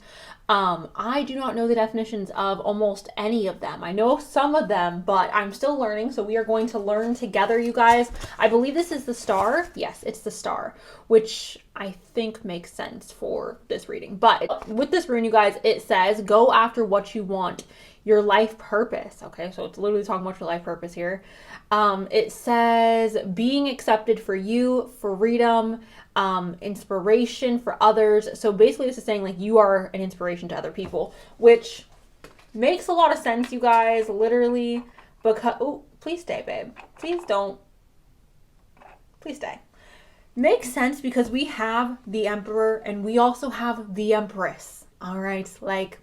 I do not know the definitions of almost any of them. I know some of them, but I'm still learning, so we are going to learn together, you guys. I believe this is the star. Yes, it's the star, which I think makes sense for this reading. But with this rune, you guys, it says, go after what you want, your life purpose. Okay, so it's literally talking about your life purpose here. It says being accepted for you, freedom, inspiration for others. So basically this is saying like you are an inspiration to other people, which makes a lot of sense, you guys, literally, because, oh, please stay, babe. Please don't. Please stay. Makes sense because we have the Emperor and we also have the Empress. All right, like,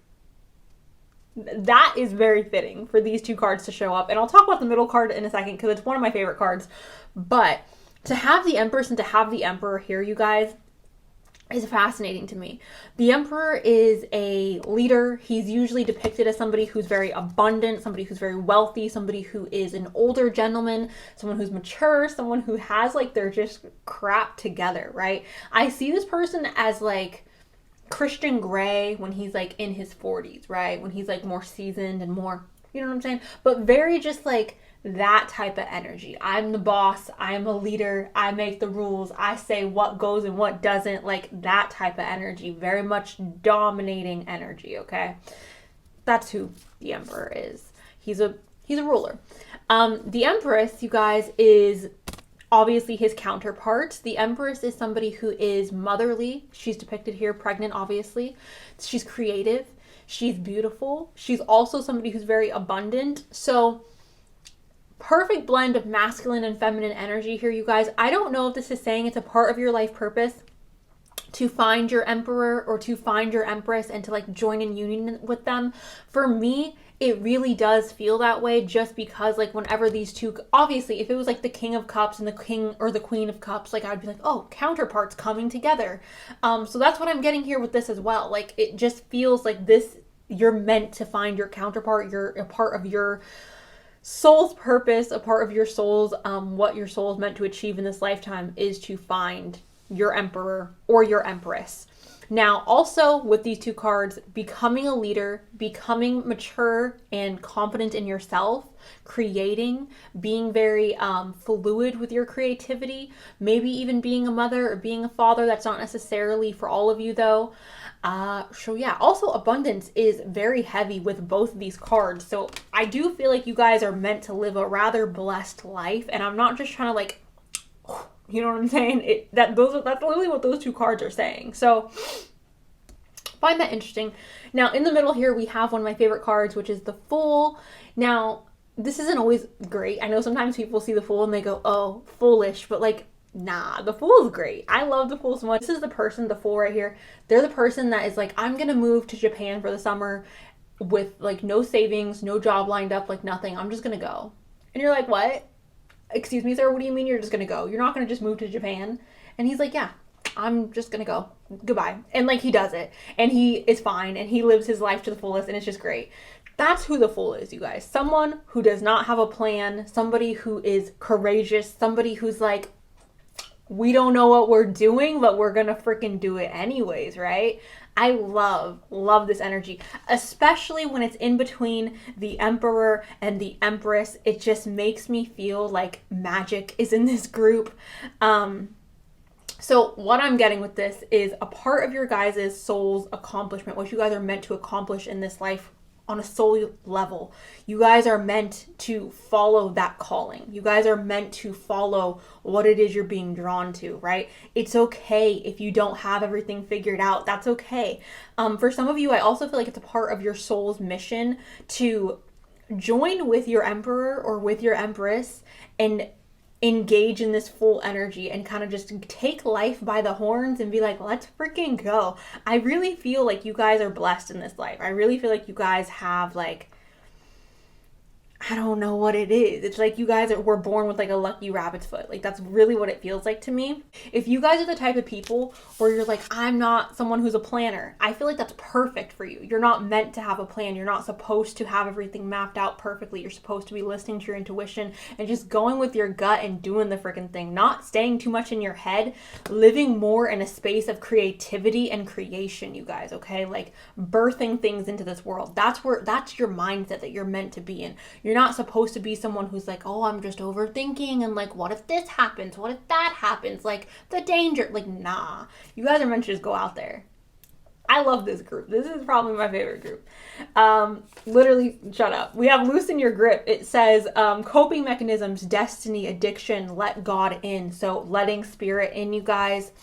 that is very fitting for these two cards to show up. And I'll talk about the middle card in a second because it's one of my favorite cards. But to have the Empress and to have the Emperor here, you guys, is fascinating to me. The Emperor is a leader. He's usually depicted as somebody who's very abundant, somebody who's very wealthy, somebody who is an older gentleman, someone who's mature, someone who has like their just crap together, right? I see this person as like Christian Grey when he's like in his 40s, right? When he's like more seasoned and more, you know what I'm saying? But very just like that type of energy. I'm the boss. I am a leader. I make the rules. I say what goes and what doesn't. Like that type of energy. Very much dominating energy, okay? That's who the Emperor is. He's a ruler. The Empress, you guys, is obviously his counterpart. The Empress is somebody who is motherly. She's depicted here pregnant, obviously. She's creative. She's beautiful. She's also somebody who's very abundant. So perfect blend of masculine and feminine energy here, you guys. I don't know if this is saying it's a part of your life purpose to find your Emperor or to find your Empress and to like join in union with them. For me, it really does feel that way just because like whenever these two, obviously if it was like the King of Cups and the King or the Queen of Cups, like I'd be like, oh, counterparts coming together. So that's what I'm getting here with this as well. Like it just feels like this, you're meant to find your counterpart. You're a part of your soul's purpose, a part of your soul's, what your soul is meant to achieve in this lifetime is to find your Emperor or your Empress. Now, also with these two cards, becoming a leader, becoming mature and confident in yourself, creating, being very fluid with your creativity, maybe even being a mother or being a father. That's not necessarily for all of you though. So yeah, also abundance is very heavy with both of these cards. So I do feel like you guys are meant to live a rather blessed life. And I'm not just trying to like, you know what I'm saying? That's literally what those two cards are saying. So find that interesting. Now in the middle here, we have one of my favorite cards, which is the Fool. Now, this isn't always great. I know sometimes people see the Fool and they go, oh, foolish, but like, nah, the Fool is great. I love the Fool so much. This is the person, the Fool right here. They're the person that is like, I'm gonna move to Japan for the summer with like no savings, no job lined up, like nothing. I'm just gonna go. And you're like, what? Excuse me, sir, what do you mean you're just gonna go? You're not gonna just move to Japan? And he's like, yeah, I'm just gonna go. Goodbye. And like he does it. And he is fine. And he lives his life to the fullest. And it's just great. That's who the Fool is, you guys. Someone who does not have a plan. Somebody who is courageous. Somebody who's like, we don't know what we're doing, but we're gonna freaking do it anyways, right? I love this energy, especially when it's in between the Emperor and the Empress. It just makes me feel like magic is in this group. So what I'm getting with this is a part of your guys' soul's accomplishment, what you guys are meant to accomplish in this life on a soul level. You guys are meant to follow that calling. You guys are meant to follow what it is you're being drawn to, right? It's okay if you don't have everything figured out. That's okay. For some of you, I also feel like it's a part of your soul's mission to join with your Emperor or with your Empress and engage in this full energy and kind of just take life by the horns and be like, let's freaking go. I really feel like you guys are blessed in this life. I really feel like you guys have like, I don't know what it is. It's like you guys were born with like a lucky rabbit's foot. Like that's really what it feels like to me. If you guys are the type of people where you're like, I'm not someone who's a planner, I feel like that's perfect for you. You're not meant to have a plan. You're not supposed to have everything mapped out perfectly. You're supposed to be listening to your intuition and just going with your gut and doing the freaking thing, not staying too much in your head, living more in a space of creativity and creation, you guys, okay? Like birthing things into this world. That's your mindset that you're meant to be in. You're not supposed to be someone who's like, oh, I'm just overthinking and like, what if this happens? What if that happens? Like the danger, like, nah, you guys are meant to just go out there. I love this group. This is probably my favorite group. Literally, shut up. We have loosen your grip. It says coping mechanisms, destiny, addiction, let God in. So letting spirit in, you guys.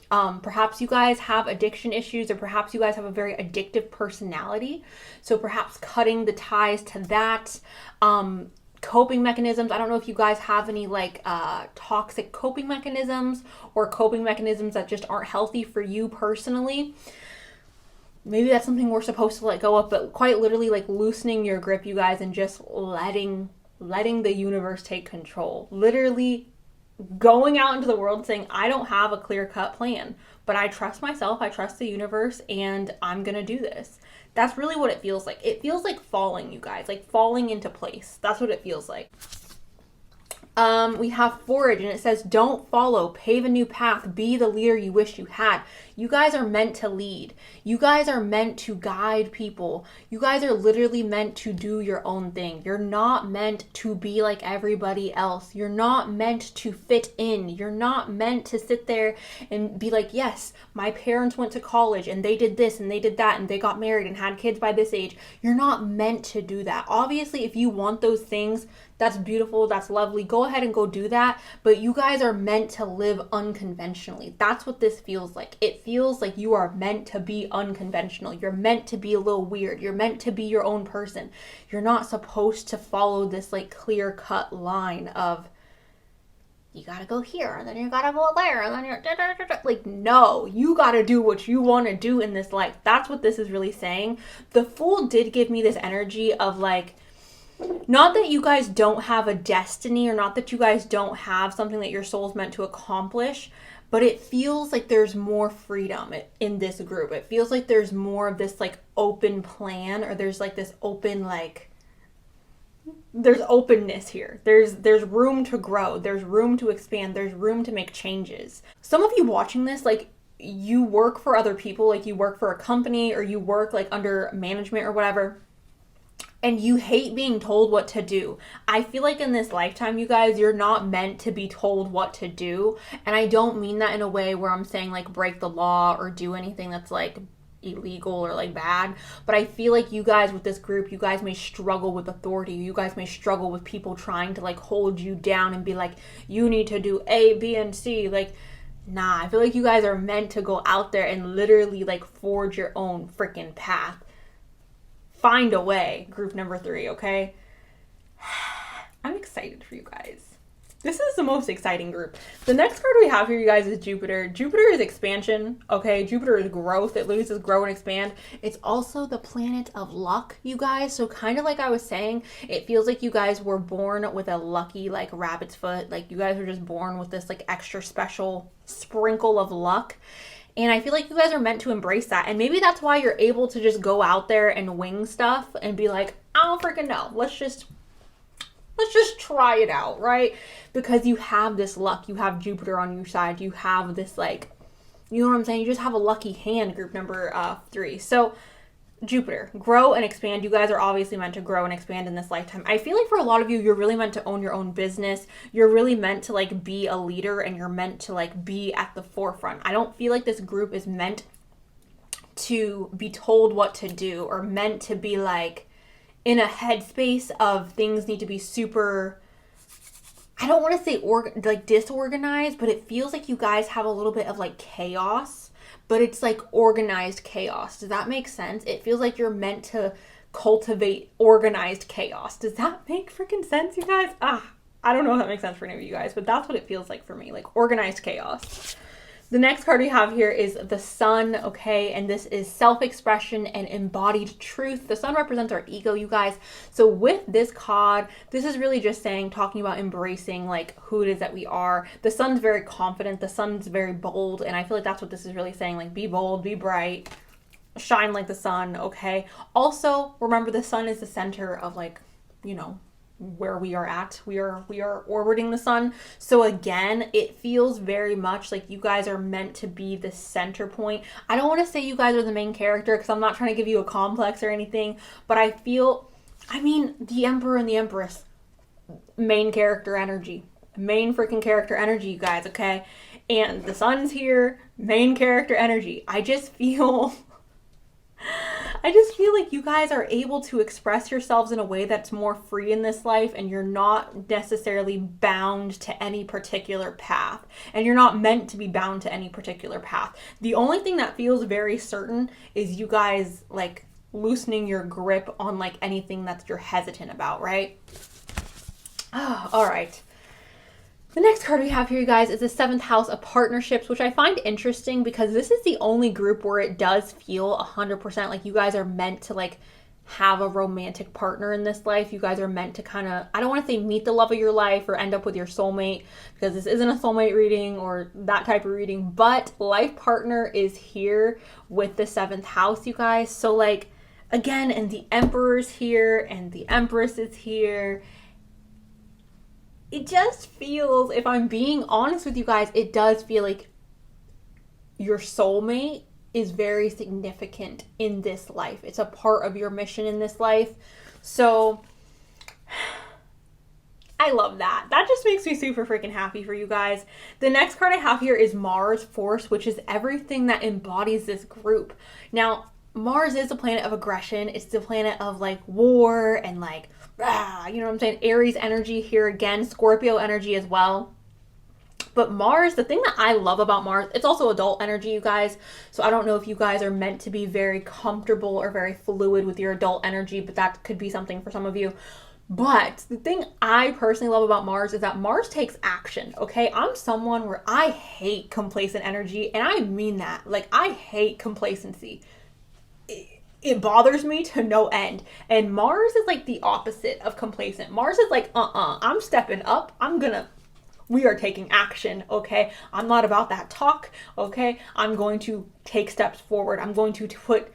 Perhaps you guys have addiction issues, or perhaps you guys have a very addictive personality. So perhaps cutting the ties to that. Coping mechanisms. I don't know if you guys have any like toxic coping mechanisms or coping mechanisms that just aren't healthy for you personally. Maybe that's something we're supposed to let go of, but quite literally like loosening your grip, you guys, and just letting the universe take control. Literally going out into the world saying, I don't have a clear-cut plan, but I trust myself, I trust the universe, and I'm gonna do this. That's really what it feels like. It feels like falling, you guys, like falling into place. That's what it feels like. We have forage, and it says, don't follow, pave a new path, be the leader you wish you had. You guys are meant to lead. You guys are meant to guide people. You guys are literally meant to do your own thing. You're not meant to be like everybody else. You're not meant to fit in. You're not meant to sit there and be like, yes, my parents went to college and they did this and they did that and they got married and had kids by this age. You're not meant to do that. Obviously, if you want those things, that's beautiful, that's lovely. Go ahead and go do that. But you guys are meant to live unconventionally. That's what this feels like. It feels like you are meant to be unconventional. You're meant to be a little weird. You're meant to be your own person. You're not supposed to follow this like clear-cut line of, you gotta go here, and then you gotta go there, and then you're like, no, you gotta do what you want to do in this life. That's what this is really saying. The Fool did give me this energy of like, not that you guys don't have a destiny, or not that you guys don't have something that your soul's meant to accomplish, but it feels like there's more freedom in this group. It feels like there's more of this like open plan, or there's like this open like, there's openness here. There's room to grow. There's room to expand. There's room to make changes. Some of you watching this, like, you work for other people, like you work for a company, or you work like under management or whatever, and you hate being told what to do. I feel like in this lifetime, you guys, you're not meant to be told what to do. And I don't mean that in a way where I'm saying like break the law or do anything that's like illegal or like bad. But I feel like you guys with this group, you guys may struggle with authority. You guys may struggle with people trying to like hold you down and be like, you need to do A, B, and C. Like, nah, I feel like you guys are meant to go out there and literally like forge your own freaking path. Find a way, group number 3, okay? I'm excited for you guys. This is the most exciting group. The next card we have here, you guys, is Jupiter. Jupiter is expansion, okay? Jupiter is growth. It literally says grow and expand. It's also the planet of luck, you guys. So kind of like I was saying, it feels like you guys were born with a lucky, like, rabbit's foot. Like, you guys were just born with this, like, extra special sprinkle of luck. And I feel like you guys are meant to embrace that. And maybe that's why you're able to just go out there and wing stuff and be like, I don't freaking know. Let's just try it out, right? Because you have this luck. You have Jupiter on your side. You have this, like, you know what I'm saying? You just have a lucky hand, group number 3. So Jupiter, grow and expand. You guys are obviously meant to grow and expand in this lifetime. I feel like for a lot of you, you're really meant to own your own business. You're really meant to like be a leader, and you're meant to like be at the forefront. I don't feel like this group is meant to be told what to do, or meant to be like in a headspace of things need to be super, I don't want to say disorganized, but it feels like you guys have a little bit of like chaos. But it's like organized chaos. Does that make sense? It feels like you're meant to cultivate organized chaos. Does that make freaking sense, you guys? I don't know if that makes sense for any of you guys, but that's what it feels like for me, like organized chaos. The next card we have here is the Sun, okay? And this is self-expression and embodied truth. The Sun represents our ego, you guys. So with this card, this is really just saying, talking about embracing like who it is that we are. The Sun's very confident. The Sun's very bold. And I feel like that's what this is really saying. Like, be bold, be bright, shine like the sun, okay? Also, remember the Sun is the center of, like, you know, where we are at. We are orbiting the Sun. So again, it feels very much like you guys are meant to be the center point. I don't want to say you guys are the main character because I'm not trying to give you a complex or anything, but I feel, I mean, the Emperor and the Empress, main character energy. Main freaking character energy, you guys, okay? And the Sun's here, main character energy. I just feel like you guys are able to express yourselves in a way that's more free in this life, and you're not necessarily bound to any particular path. And you're not meant to be bound to any particular path. The only thing that feels very certain is you guys like loosening your grip on like anything that you're hesitant about, right? Oh, all right. The next card we have here, you guys, is the 7th house of partnerships, which I find interesting because this is the only group where it does feel 100% like you guys are meant to like have a romantic partner in this life. You guys are meant to kind of, I don't want to say meet the love of your life or end up with your soulmate, because this isn't a soulmate reading or that type of reading, but life partner is here with the 7th house, you guys. So like, again, and the Emperor's here and the Empress is here. It just feels, if I'm being honest with you guys, it does feel like your soulmate is very significant in this life. It's a part of your mission in this life. So I love that. That just makes me super freaking happy for you guys. The next card I have here is Mars Force, which is everything that embodies this group. Now, Mars is a planet of aggression. It's the planet of like war and like, you know what I'm saying? Aries energy here again, Scorpio energy as well. But Mars, the thing that I love about Mars, it's also adult energy, you guys. So I don't know if you guys are meant to be very comfortable or very fluid with your adult energy, but that could be something for some of you. But the thing I personally love about Mars is that Mars takes action, okay? I'm someone where I hate complacent energy, and I mean that. Like, I hate complacency. It bothers me to no end. And Mars is like the opposite of complacent. Mars is like, I'm stepping up. We are taking action, okay? I'm not about that talk, okay? I'm going to take steps forward. I'm going to put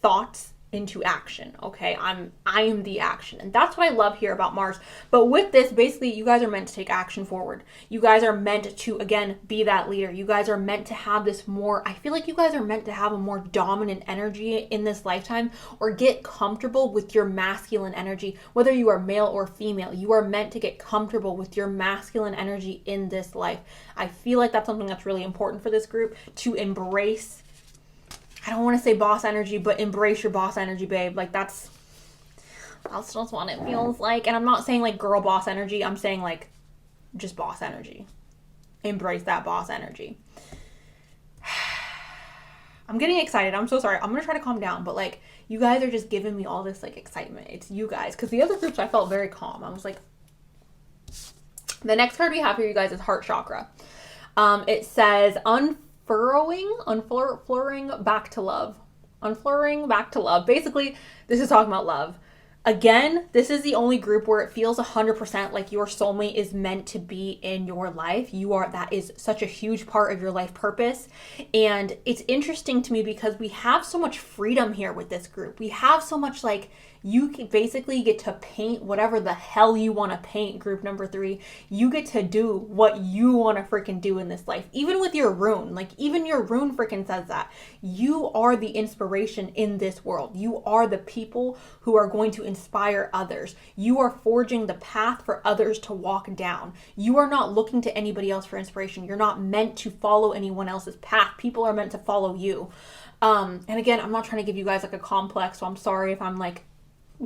thoughts into action, okay? I am the action. And that's what I love here about Mars. But with this, basically, you guys are meant to take action forward. You guys are meant to, again, be that leader. You guys are meant to have this more, I feel like you guys are meant to have a more dominant energy in this lifetime, or get comfortable with your masculine energy. Whether you are male or female, you are meant to get comfortable with your masculine energy in this life. I feel like that's something that's really important for this group, to embrace. I don't want to say boss energy, but embrace your boss energy, babe. Like, that's just what it feels like. And I'm not saying like girl boss energy. I'm saying like just boss energy. Embrace that boss energy. I'm getting excited. I'm so sorry. I'm going to try to calm down. But like, you guys are just giving me all this like excitement. It's you guys. Because the other groups, I felt very calm. I was like, the next card we have here, you guys, is Heart Chakra. It says, unfurling back to love. Unfurling back to love. Basically, this is talking about love. Again, this is the only group where it feels 100% like your soulmate is meant to be in your life. That is such a huge part of your life purpose. And it's interesting to me because we have so much freedom here with this group. We have so much, like, you can basically get to paint whatever the hell you want to paint, group number 3. You get to do what you want to freaking do in this life. Even with your rune. Like, even your rune freaking says that. You are the inspiration in this world. You are the people who are going to inspire others. You are forging the path for others to walk down. You are not looking to anybody else for inspiration. You're not meant to follow anyone else's path. People are meant to follow you. And again, I'm not trying to give you guys like a complex, so I'm sorry if I'm like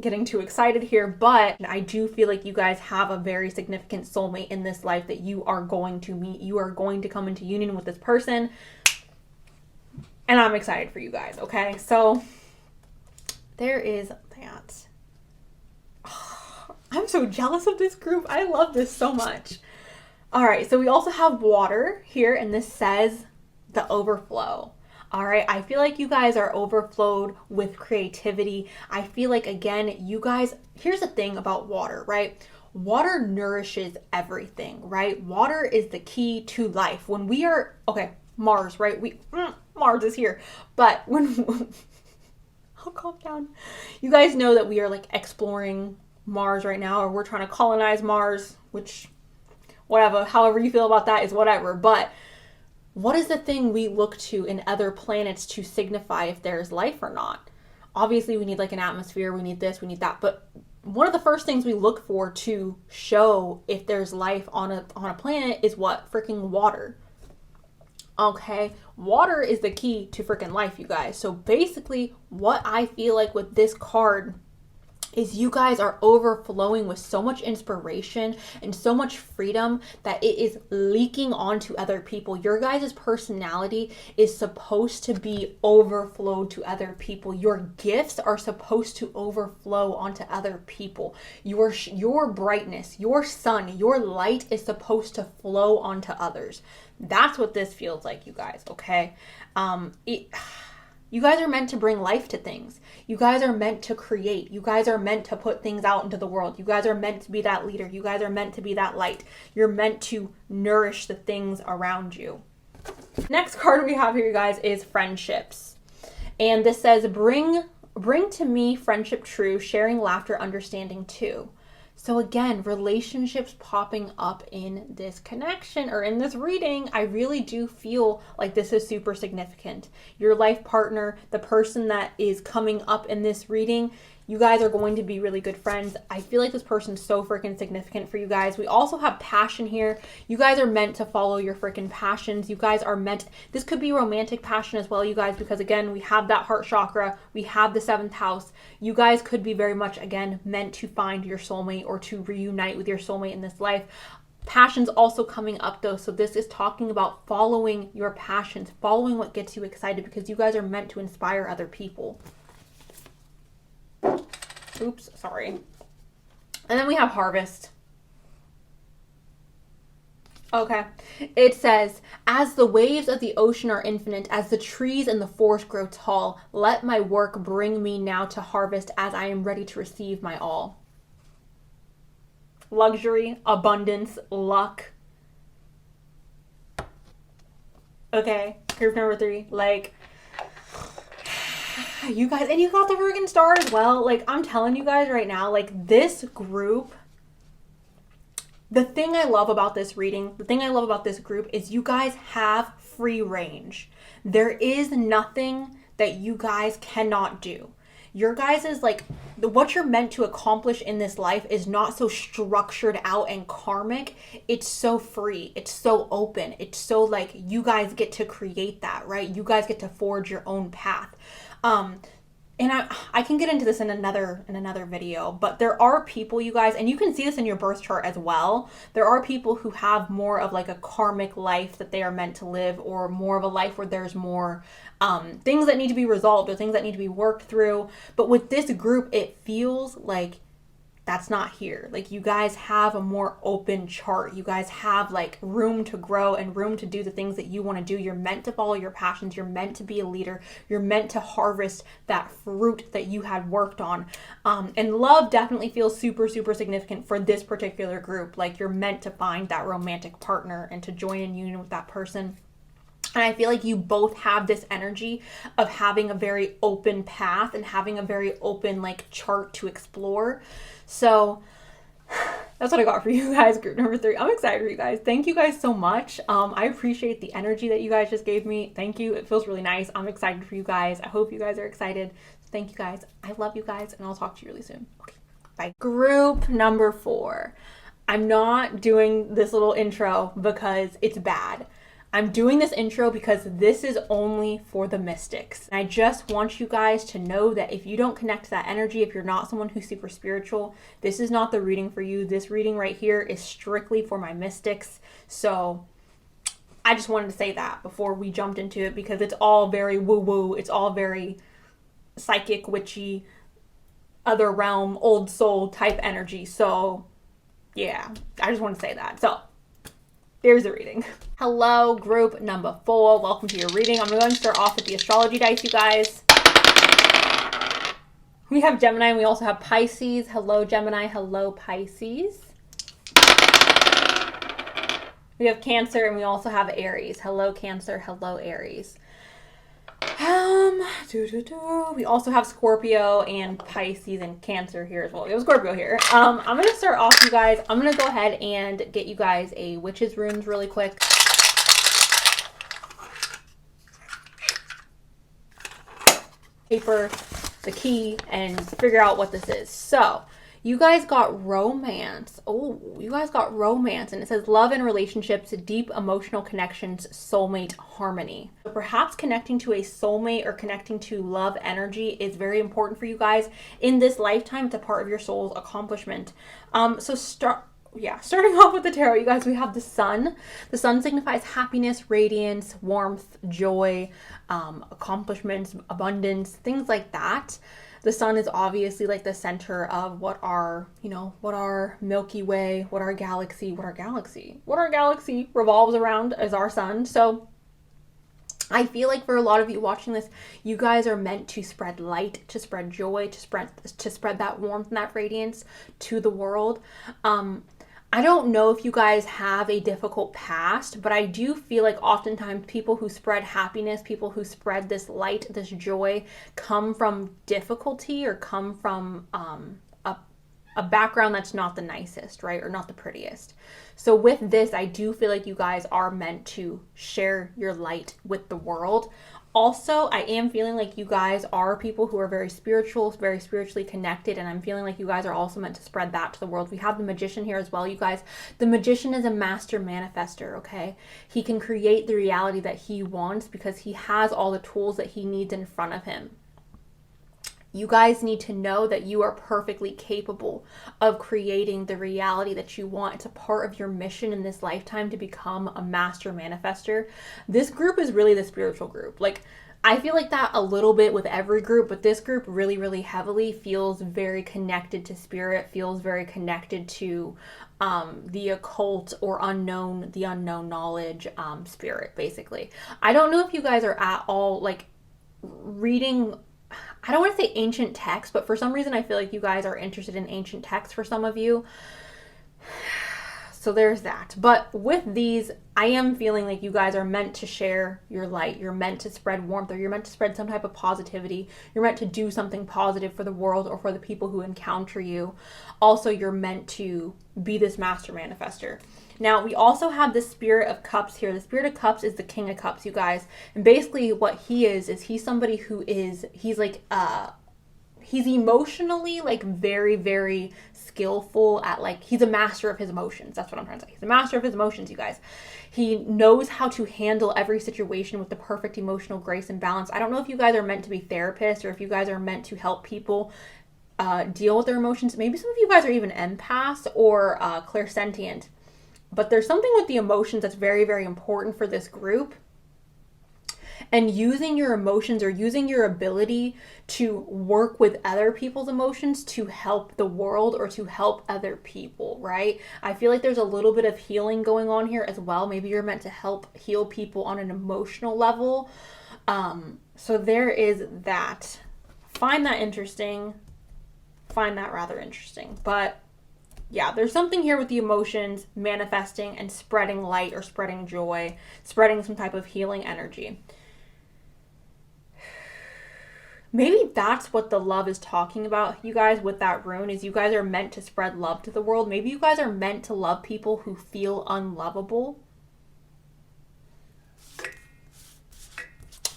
getting too excited here, but I do feel like you guys have a very significant soulmate in this life that you are going to meet. You are going to come into union with this person, and I'm excited for you guys, okay? So there is that. Oh, I'm so jealous of this group. I love this so much. All right, so we also have water here, and this says the overflow. All right, I feel like you guys are overflowed with creativity. I feel like, again, you guys, here's the thing about water, right? Water nourishes everything, right? Water is the key to life. When we are, okay, Mars, right? Mars is here. But when, I'll calm down. You guys know that we are like exploring Mars right now, or we're trying to colonize Mars, which, whatever, however you feel about that is whatever. But what is the thing we look to in other planets to signify if there's life or not? Obviously, we need like an atmosphere, we need this, we need that. But one of the first things we look for to show if there's life on a planet is what? Freaking water. Okay, water is the key to freaking life, you guys. So basically, what I feel like with this card is you guys are overflowing with so much inspiration and so much freedom that it is leaking onto other people. Your guys' personality is supposed to be overflowed to other people. Your gifts are supposed to overflow onto other people. Your brightness, your sun, your light is supposed to flow onto others. That's what this feels like, you guys, okay? You guys are meant to bring life to things. You guys are meant to create. You guys are meant to put things out into the world. You guys are meant to be that leader. You guys are meant to be that light. You're meant to nourish the things around you. Next card we have here, you guys, is friendships. And this says, bring to me friendship true, sharing laughter, understanding too. So again, relationships popping up in this connection or in this reading, I really do feel like this is super significant. Your life partner, the person that is coming up in this reading, you guys are going to be really good friends. I feel like this person's so freaking significant for you guys. We also have passion here. You guys are meant to follow your freaking passions. You guys are meant, this could be romantic passion as well, you guys, because again, we have that heart chakra. We have the 7th house. You guys could be very much, again, meant to find your soulmate or to reunite with your soulmate in this life. Passion's also coming up though. So this is talking about following your passions, following what gets you excited, because you guys are meant to inspire other people. Oops, sorry. And then we have harvest. Okay. It says, as the waves of the ocean are infinite, as the trees in the forest grow tall, let my work bring me now to harvest as I am ready to receive my all. Luxury, abundance, luck. Okay. Group number 3. Like, you guys, and you got the freaking star as well. Like, I'm telling you guys right now, like, this group, the thing I love about this reading, the thing I love about this group is you guys have free range. There is nothing that you guys cannot do. Your guys is like, what you're meant to accomplish in this life is not so structured out and karmic. It's so free. It's so open. It's so like, you guys get to create that, right? You guys get to forge your own path. And I can get into this in another video, but there are people, you guys, and you can see this in your birth chart as well. There are people who have more of like a karmic life that they are meant to live, or more of a life where there's more things that need to be resolved or things that need to be worked through. But with this group, it feels like that's not here. Like, you guys have a more open chart. You guys have like room to grow and room to do the things that you want to do. You're meant to follow your passions. You're meant to be a leader. You're meant to harvest that fruit that you had worked on. And love definitely feels super, super significant for this particular group. Like, you're meant to find that romantic partner and to join in union with that person. And I feel like you both have this energy of having a very open path and having a very open like chart to explore. So that's what I got for you guys, group number 3. I'm excited for you guys. Thank you guys so much. I appreciate the energy that you guys just gave me. Thank you. It feels really nice. I'm excited for you guys. I hope you guys are excited. Thank you guys. I love you guys, and I'll talk to you really soon. Okay, bye. Group number 4. I'm not doing this little intro because it's bad. I'm doing this intro because this is only for the mystics. And I just want you guys to know that if you don't connect to that energy, if you're not someone who's super spiritual, this is not the reading for you. This reading right here is strictly for my mystics. So I just wanted to say that before we jumped into it, because it's all very woo-woo. It's all very psychic, witchy, other realm, old soul type energy. So yeah, I just want to say that. So Here's the reading. Hello, group number 4. Welcome to your reading. I'm going to start off with the astrology dice, you guys. We have Gemini and we also have Pisces. Hello, Gemini. Hello, Pisces. We have Cancer and we also have Aries. Hello, Cancer. Hello, Aries. We also have Scorpio and Pisces and Cancer here as well. We have Scorpio here. I'm going to start off, you guys. I'm going to go ahead and get you guys a witch's runes really quick. Paper, the key, and figure out what this is. So, you guys got romance. Oh, you guys got romance. And it says love and relationships, deep emotional connections, soulmate harmony. So perhaps connecting to a soulmate or connecting to love energy is very important for you guys in this lifetime. It's a part of your soul's accomplishment. Starting off with the tarot, you guys, we have the sun. The sun signifies happiness, radiance, warmth, joy, accomplishments, abundance, things like that. The sun is obviously like the center of what our Milky Way, what our galaxy revolves around as our sun. So I feel like for a lot of you watching this, you guys are meant to spread light, to spread joy, to spread that warmth and that radiance to the world. I don't know if you guys have a difficult past, but I do feel like oftentimes people who spread happiness, people who spread this light, this joy, come from difficulty or come from a background that's not the nicest, right? Or not the prettiest. So with this, I do feel like you guys are meant to share your light with the world. Also, I am feeling like you guys are people who are very spiritual, very spiritually connected, and I'm feeling like you guys are also meant to spread that to the world. We have the Magician here as well, you guys. The Magician is a master manifester, okay? He can create the reality that he wants because he has all the tools that he needs in front of him. You guys need to know that you are perfectly capable of creating the reality that you want. It's a part of your mission in this lifetime to become a master manifester. This group is really the spiritual group. Like, I feel like that a little bit with every group, but this group really, really heavily feels very connected to spirit, feels very connected to the occult or the unknown knowledge, spirit, basically. I don't know if you guys are at all, like, reading, I don't want to say ancient texts, but for some reason I feel like you guys are interested in ancient texts for some of you. So there's that. But with these, I am feeling like you guys are meant to share your light. You're meant to spread warmth, or you're meant to spread some type of positivity. You're meant to do something positive for the world or for the people who encounter you. Also, you're meant to be this master manifester. Now, we also have the Spirit of Cups here. The Spirit of Cups is the King of Cups, you guys. And basically what he is he's somebody who he's emotionally, like, very, very skillful at, like, he's a master of his emotions. That's what I'm trying to say. He's a master of his emotions, you guys. He knows how to handle every situation with the perfect emotional grace and balance. I don't know if you guys are meant to be therapists or if you guys are meant to help people deal with their emotions. Maybe some of you guys are even empaths or clairsentient. But there's something with the emotions that's very, very important for this group. And using your emotions or using your ability to work with other people's emotions to help the world or to help other people, right? I feel like there's a little bit of healing going on here as well. Maybe you're meant to help heal people on an emotional level. So there is that. Find that interesting. Find that rather interesting. But yeah, there's something here with the emotions, manifesting and spreading light or spreading joy, spreading some type of healing energy. Maybe that's what the love is talking about, you guys, with that rune, is you guys are meant to spread love to the world. Maybe you guys are meant to love people who feel unlovable.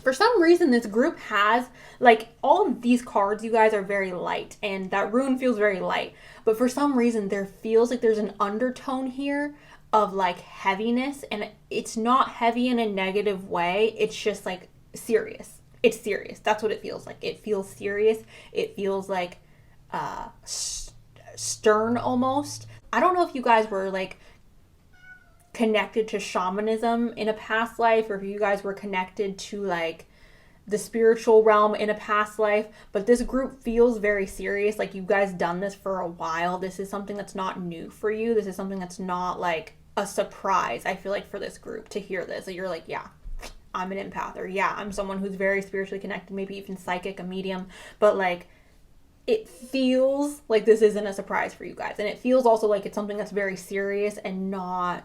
For some reason, this group has, like, all of these cards, you guys, are very light, and that rune feels very light. But for some reason, there feels like there's an undertone here of, like, heaviness, and it's not heavy in a negative way. It's just, like, serious. It's serious. That's what it feels like. It feels serious. It feels like stern almost. I don't know if you guys were, like, connected to shamanism in a past life, or if you guys were connected to, like, the spiritual realm in a past life, but this group feels very serious. Like, you guys done this for a while. This is something that's not new for you. This is something that's not, like, a surprise, I feel like, for this group to hear this. That you're like, yeah, I'm an empath, or yeah, I'm someone who's very spiritually connected, maybe even psychic, a medium, but like, it feels like this isn't a surprise for you guys. And it feels also like it's something that's very serious and not,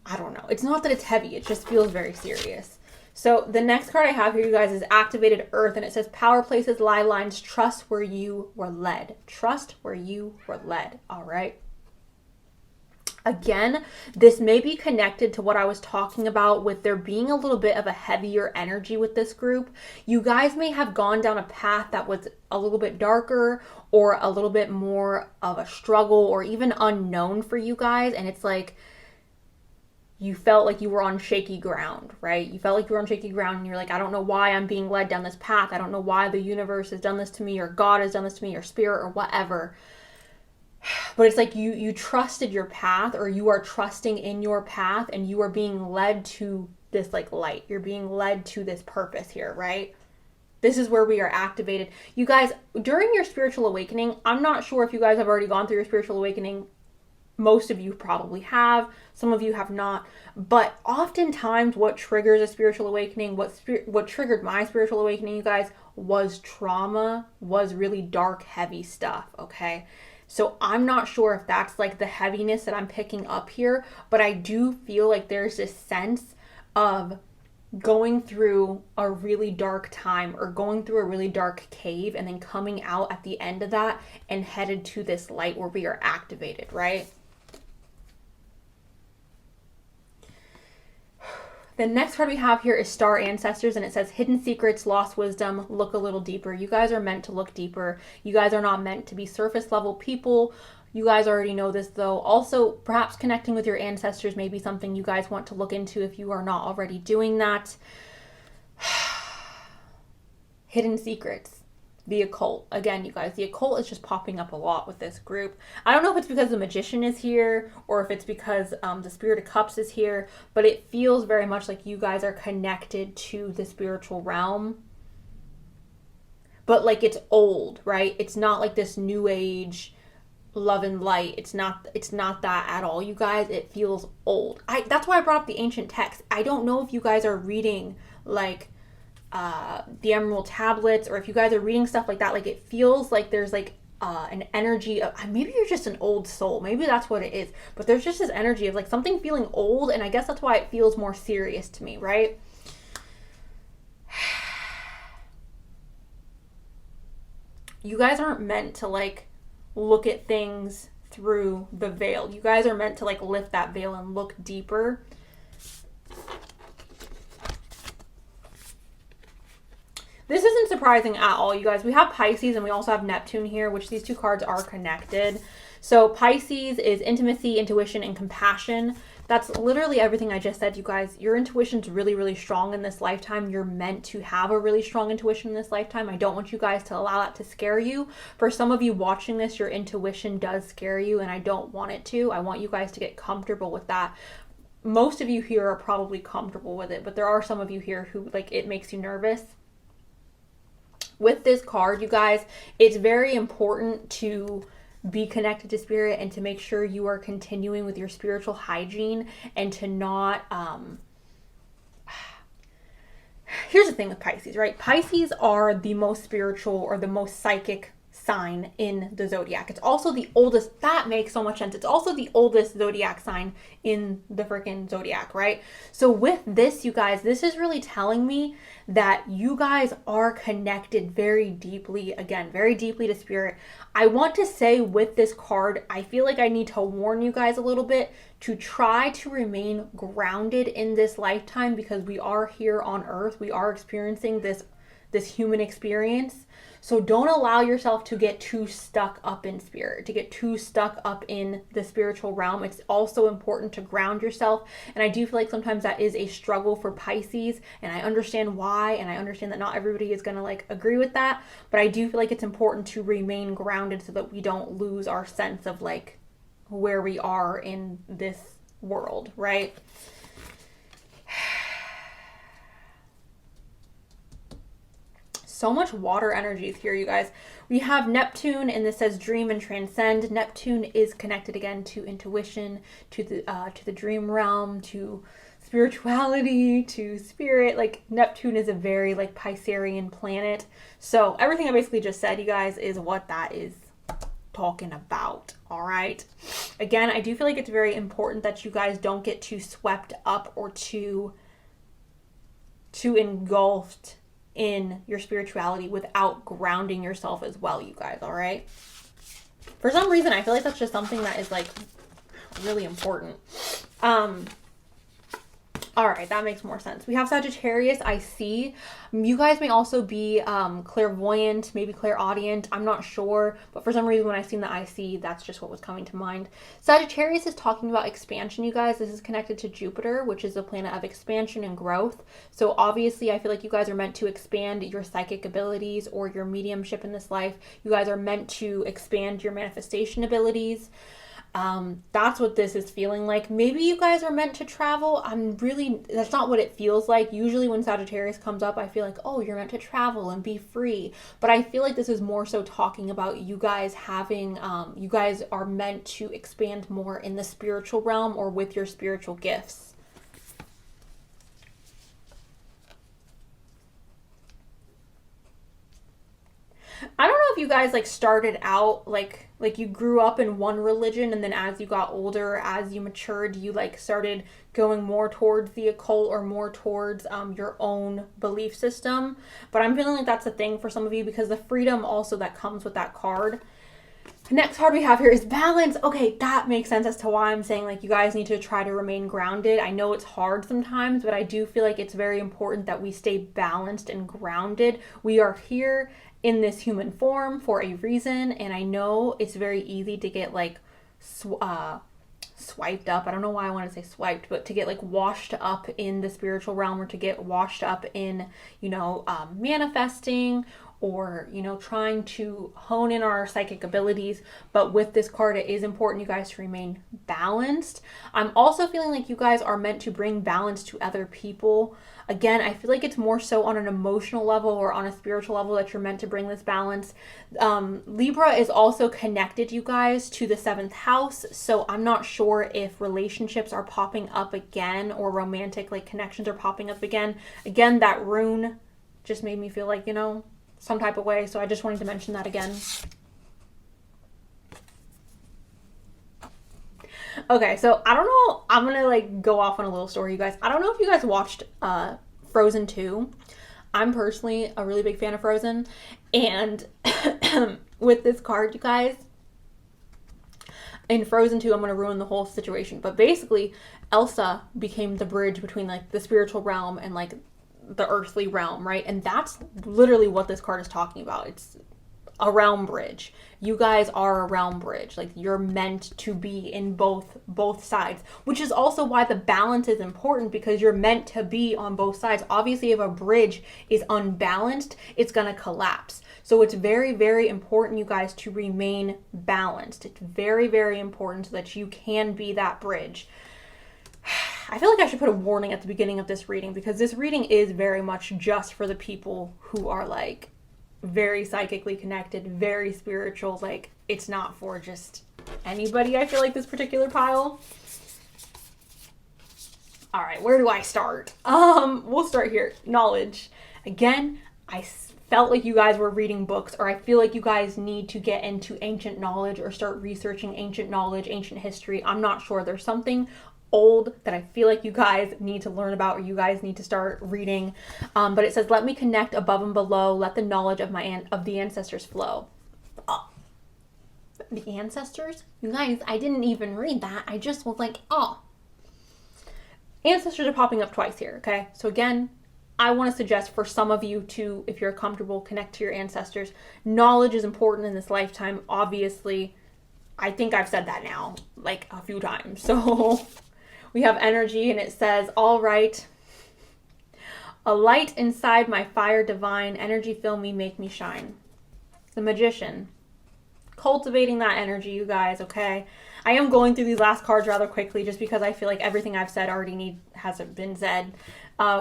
I don't know. It's not that it's heavy. It just feels very serious. So the next card I have here, you guys, is Activated Earth. And it says, power places, lie lines, trust where you were led. Trust where you were led. All right. Again, this may be connected to what I was talking about with there being a little bit of a heavier energy with this group. You guys may have gone down a path that was a little bit darker or a little bit more of a struggle or even unknown for you guys. And it's like, you felt like you were on shaky ground, right? You felt like you were on shaky ground and you're like, I don't know why I'm being led down this path. I don't know why the universe has done this to me, or God has done this to me, or spirit, or whatever. But it's like you trusted your path, or you are trusting in your path, and you are being led to this like light. You're being led to this purpose here, right? This is where we are activated. You guys, during your spiritual awakening, I'm not sure if you guys have already gone through your spiritual awakening. Most of you probably have. Some of you have not. But oftentimes what triggers a spiritual awakening, what triggered my spiritual awakening, you guys, was trauma, was really dark, heavy stuff, okay? So I'm not sure if that's like the heaviness that I'm picking up here, but I do feel like there's this sense of going through a really dark time, or going through a really dark cave, and then coming out at the end of that and headed to this light where we are activated, right? The next card we have here is Star Ancestors, and it says hidden secrets, lost wisdom, look a little deeper. You guys are meant to look deeper. You guys are not meant to be surface level people. You guys already know this though. Also, perhaps connecting with your ancestors may be something you guys want to look into if you are not already doing that. Hidden secrets. The occult. Again, you guys, the occult is just popping up a lot with this group. I don't know if it's because the Magician is here or if it's because the Spirit of Cups is here, but it feels very much like you guys are connected to the spiritual realm. But like it's old, right? It's not like this new age love and light. It's not that at all, you guys. It feels old. That's why I brought up the ancient text. I don't know if you guys are reading like the Emerald Tablets, or if you guys are reading stuff like that. Like it feels like there's like an energy of, maybe you're just an old soul, maybe that's what it is, but there's just this energy of like something feeling old, and I guess that's why it feels more serious to me, right? You guys aren't meant to like look at things through the veil. You guys are meant to like lift that veil and look deeper. This isn't surprising at all, you guys. We have Pisces and we also have Neptune here, which these two cards are connected. So Pisces is intimacy, intuition, and compassion. That's literally everything I just said, you guys. Your intuition's really, really strong in this lifetime. You're meant to have a really strong intuition in this lifetime. I don't want you guys to allow that to scare you. For some of you watching this, your intuition does scare you, and I don't want it to. I want you guys to get comfortable with that. Most of you here are probably comfortable with it, but there are some of you here who, like, it makes you nervous. With this card, you guys, it's very important to be connected to spirit and to make sure you are continuing with your spiritual hygiene and to not, here's the thing with Pisces, right? Pisces are the most spiritual or the most psychic sign in the zodiac. It's also the oldest. That makes so much sense. It's also the oldest zodiac sign in the freaking zodiac, right? So with this, you guys, this is really telling me that you guys are connected very deeply, again, very deeply to spirit. I want to say with this card, I feel like I need to warn you guys a little bit to try to remain grounded in this lifetime, because we are here on earth. We are experiencing this human experience. So don't allow yourself to get too stuck up in spirit, to get too stuck up in the spiritual realm. It's also important to ground yourself. And I do feel like sometimes that is a struggle for Pisces, and I understand why, and I understand that not everybody is going to like agree with that, but I do feel like it's important to remain grounded so that we don't lose our sense of like where we are in this world, right? so much water energies here, you guys. We have Neptune, and this says dream and transcend. Neptune is connected again to intuition, to the dream realm, to spirituality, to spirit. Like, Neptune is a very like Piscean planet. So everything I basically just said, you guys, is what that is talking about. All right. Again, I do feel like it's very important that you guys don't get too swept up or too engulfed in your spirituality without grounding yourself as well, you guys. All right. For some reason, I feel like that's just something that is like really important. All right, that makes more sense. We have Sagittarius, I see. You guys may also be clairvoyant, maybe clairaudient. I'm not sure. But for some reason, when I seen the I see, that's just what was coming to mind. Sagittarius is talking about expansion, you guys. This is connected to Jupiter, which is a planet of expansion and growth. So obviously, I feel like you guys are meant to expand your psychic abilities or your mediumship in this life. You guys are meant to expand your manifestation abilities. That's what this is feeling like. Maybe you guys are meant to travel. That's not what it feels like. Usually when Sagittarius comes up, I feel like, oh, you're meant to travel and be free. But I feel like this is more so talking about you guys having, you guys are meant to expand more in the spiritual realm or with your spiritual gifts. I don't know if you guys like started out like you grew up in one religion, and then as you got older, as you matured, you like started going more towards the occult or more towards your own belief system. But I'm feeling like that's a thing for some of you because the freedom also that comes with that card. The next card we have here is balance. Okay, that makes sense as to why I'm saying like you guys need to try to remain grounded. I know it's hard sometimes, but I do feel like it's very important that we stay balanced and grounded. We are here in this human form for a reason, and I know it's very easy to get like swiped up. I don't know why I want to say swiped, but to get like washed up in the spiritual realm, or to get washed up in, you know, manifesting, or, you know, trying to hone in our psychic abilities. But with this card, it is important you guys to remain balanced. I'm also feeling like you guys are meant to bring balance to other people. Again, I feel like it's more so on an emotional level or on a spiritual level that you're meant to bring this balance. Libra is also connected, you guys, to the 7th house. So I'm not sure if relationships are popping up again or romantic like connections are popping up again. Again, that rune just made me feel like, you know, some type of way. So I just wanted to mention that again. Okay, so I don't know. I'm going to like go off on a little story, you guys. I don't know if you guys watched Frozen 2. I'm personally a really big fan of Frozen. And with this card, you guys, in Frozen 2, I'm going to ruin the whole situation. But basically, Elsa became the bridge between like the spiritual realm and like the earthly realm, right? And that's literally what this card is talking about. It's a realm bridge. You guys are a realm bridge. Like, you're meant to be in both sides, which is also why the balance is important, because you're meant to be on both sides. Obviously, if a bridge is unbalanced, it's going to collapse. So it's very, very important, you guys, to remain balanced. It's very, very important so that you can be that bridge. I feel like I should put a warning at the beginning of this reading, because this reading is very much just for the people who are like very psychically connected, very spiritual. Like, it's not for just anybody, I feel like, this particular pile. All right, where do I start? We'll start here. Knowledge. Again, I felt like you guys were reading books, or I feel like you guys need to get into ancient knowledge or start researching ancient knowledge, ancient history. I'm not sure. There's something old that I feel like you guys need to learn about, or you guys need to start reading. But it says, let me connect above and below, let the knowledge of the ancestors flow. Oh, the ancestors? You guys, I didn't even read that. I just was like, oh. Ancestors are popping up twice here, okay? So again, I want to suggest for some of you to, if you're comfortable, connect to your ancestors. Knowledge is important in this lifetime, obviously. I think I've said that now like a few times. So we have energy, and it says, all right, a light inside my fire divine, energy fill me, make me shine. The Magician. Cultivating that energy, you guys, okay? I am going through these last cards rather quickly just because I feel like everything I've said hasn't been said.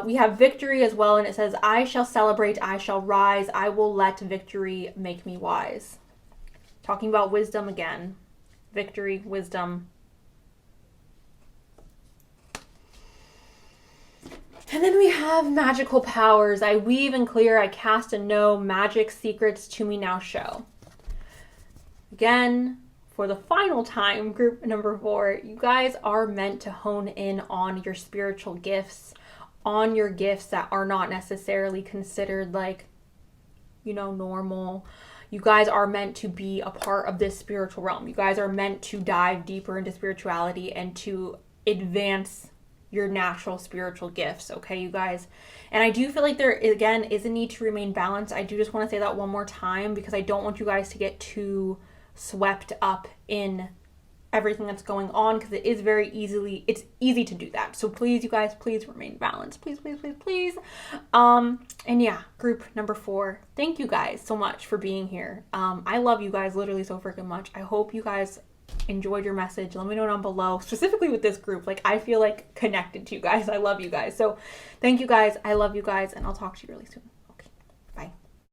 We have victory as well, and it says, I shall celebrate, I shall rise, I will let victory make me wise. Talking about wisdom again. Victory, wisdom. And then we have magical powers. I weave and clear, I cast and know, magic secrets to me now show. Again, for the final time, group number 4, you guys are meant to hone in on your spiritual gifts, on your gifts that are not necessarily considered like, normal. You guys are meant to be a part of this spiritual realm. You guys are meant to dive deeper into spirituality and to advance your natural spiritual gifts, okay, you guys? And I do feel like there, again, is a need to remain balanced. I do just want to say that one more time because I don't want you guys to get too swept up in everything that's going on, because it's easy to do that. So please, you guys, please remain balanced. Please, please, please, please. And yeah, group number 4, thank you guys so much for being here. I love you guys literally so freaking much. I hope you guys enjoyed your message. Let me know down below, specifically with this group. Like, I feel like connected to you guys. I love you guys. So thank you guys. I love you guys, and I'll talk to you really soon.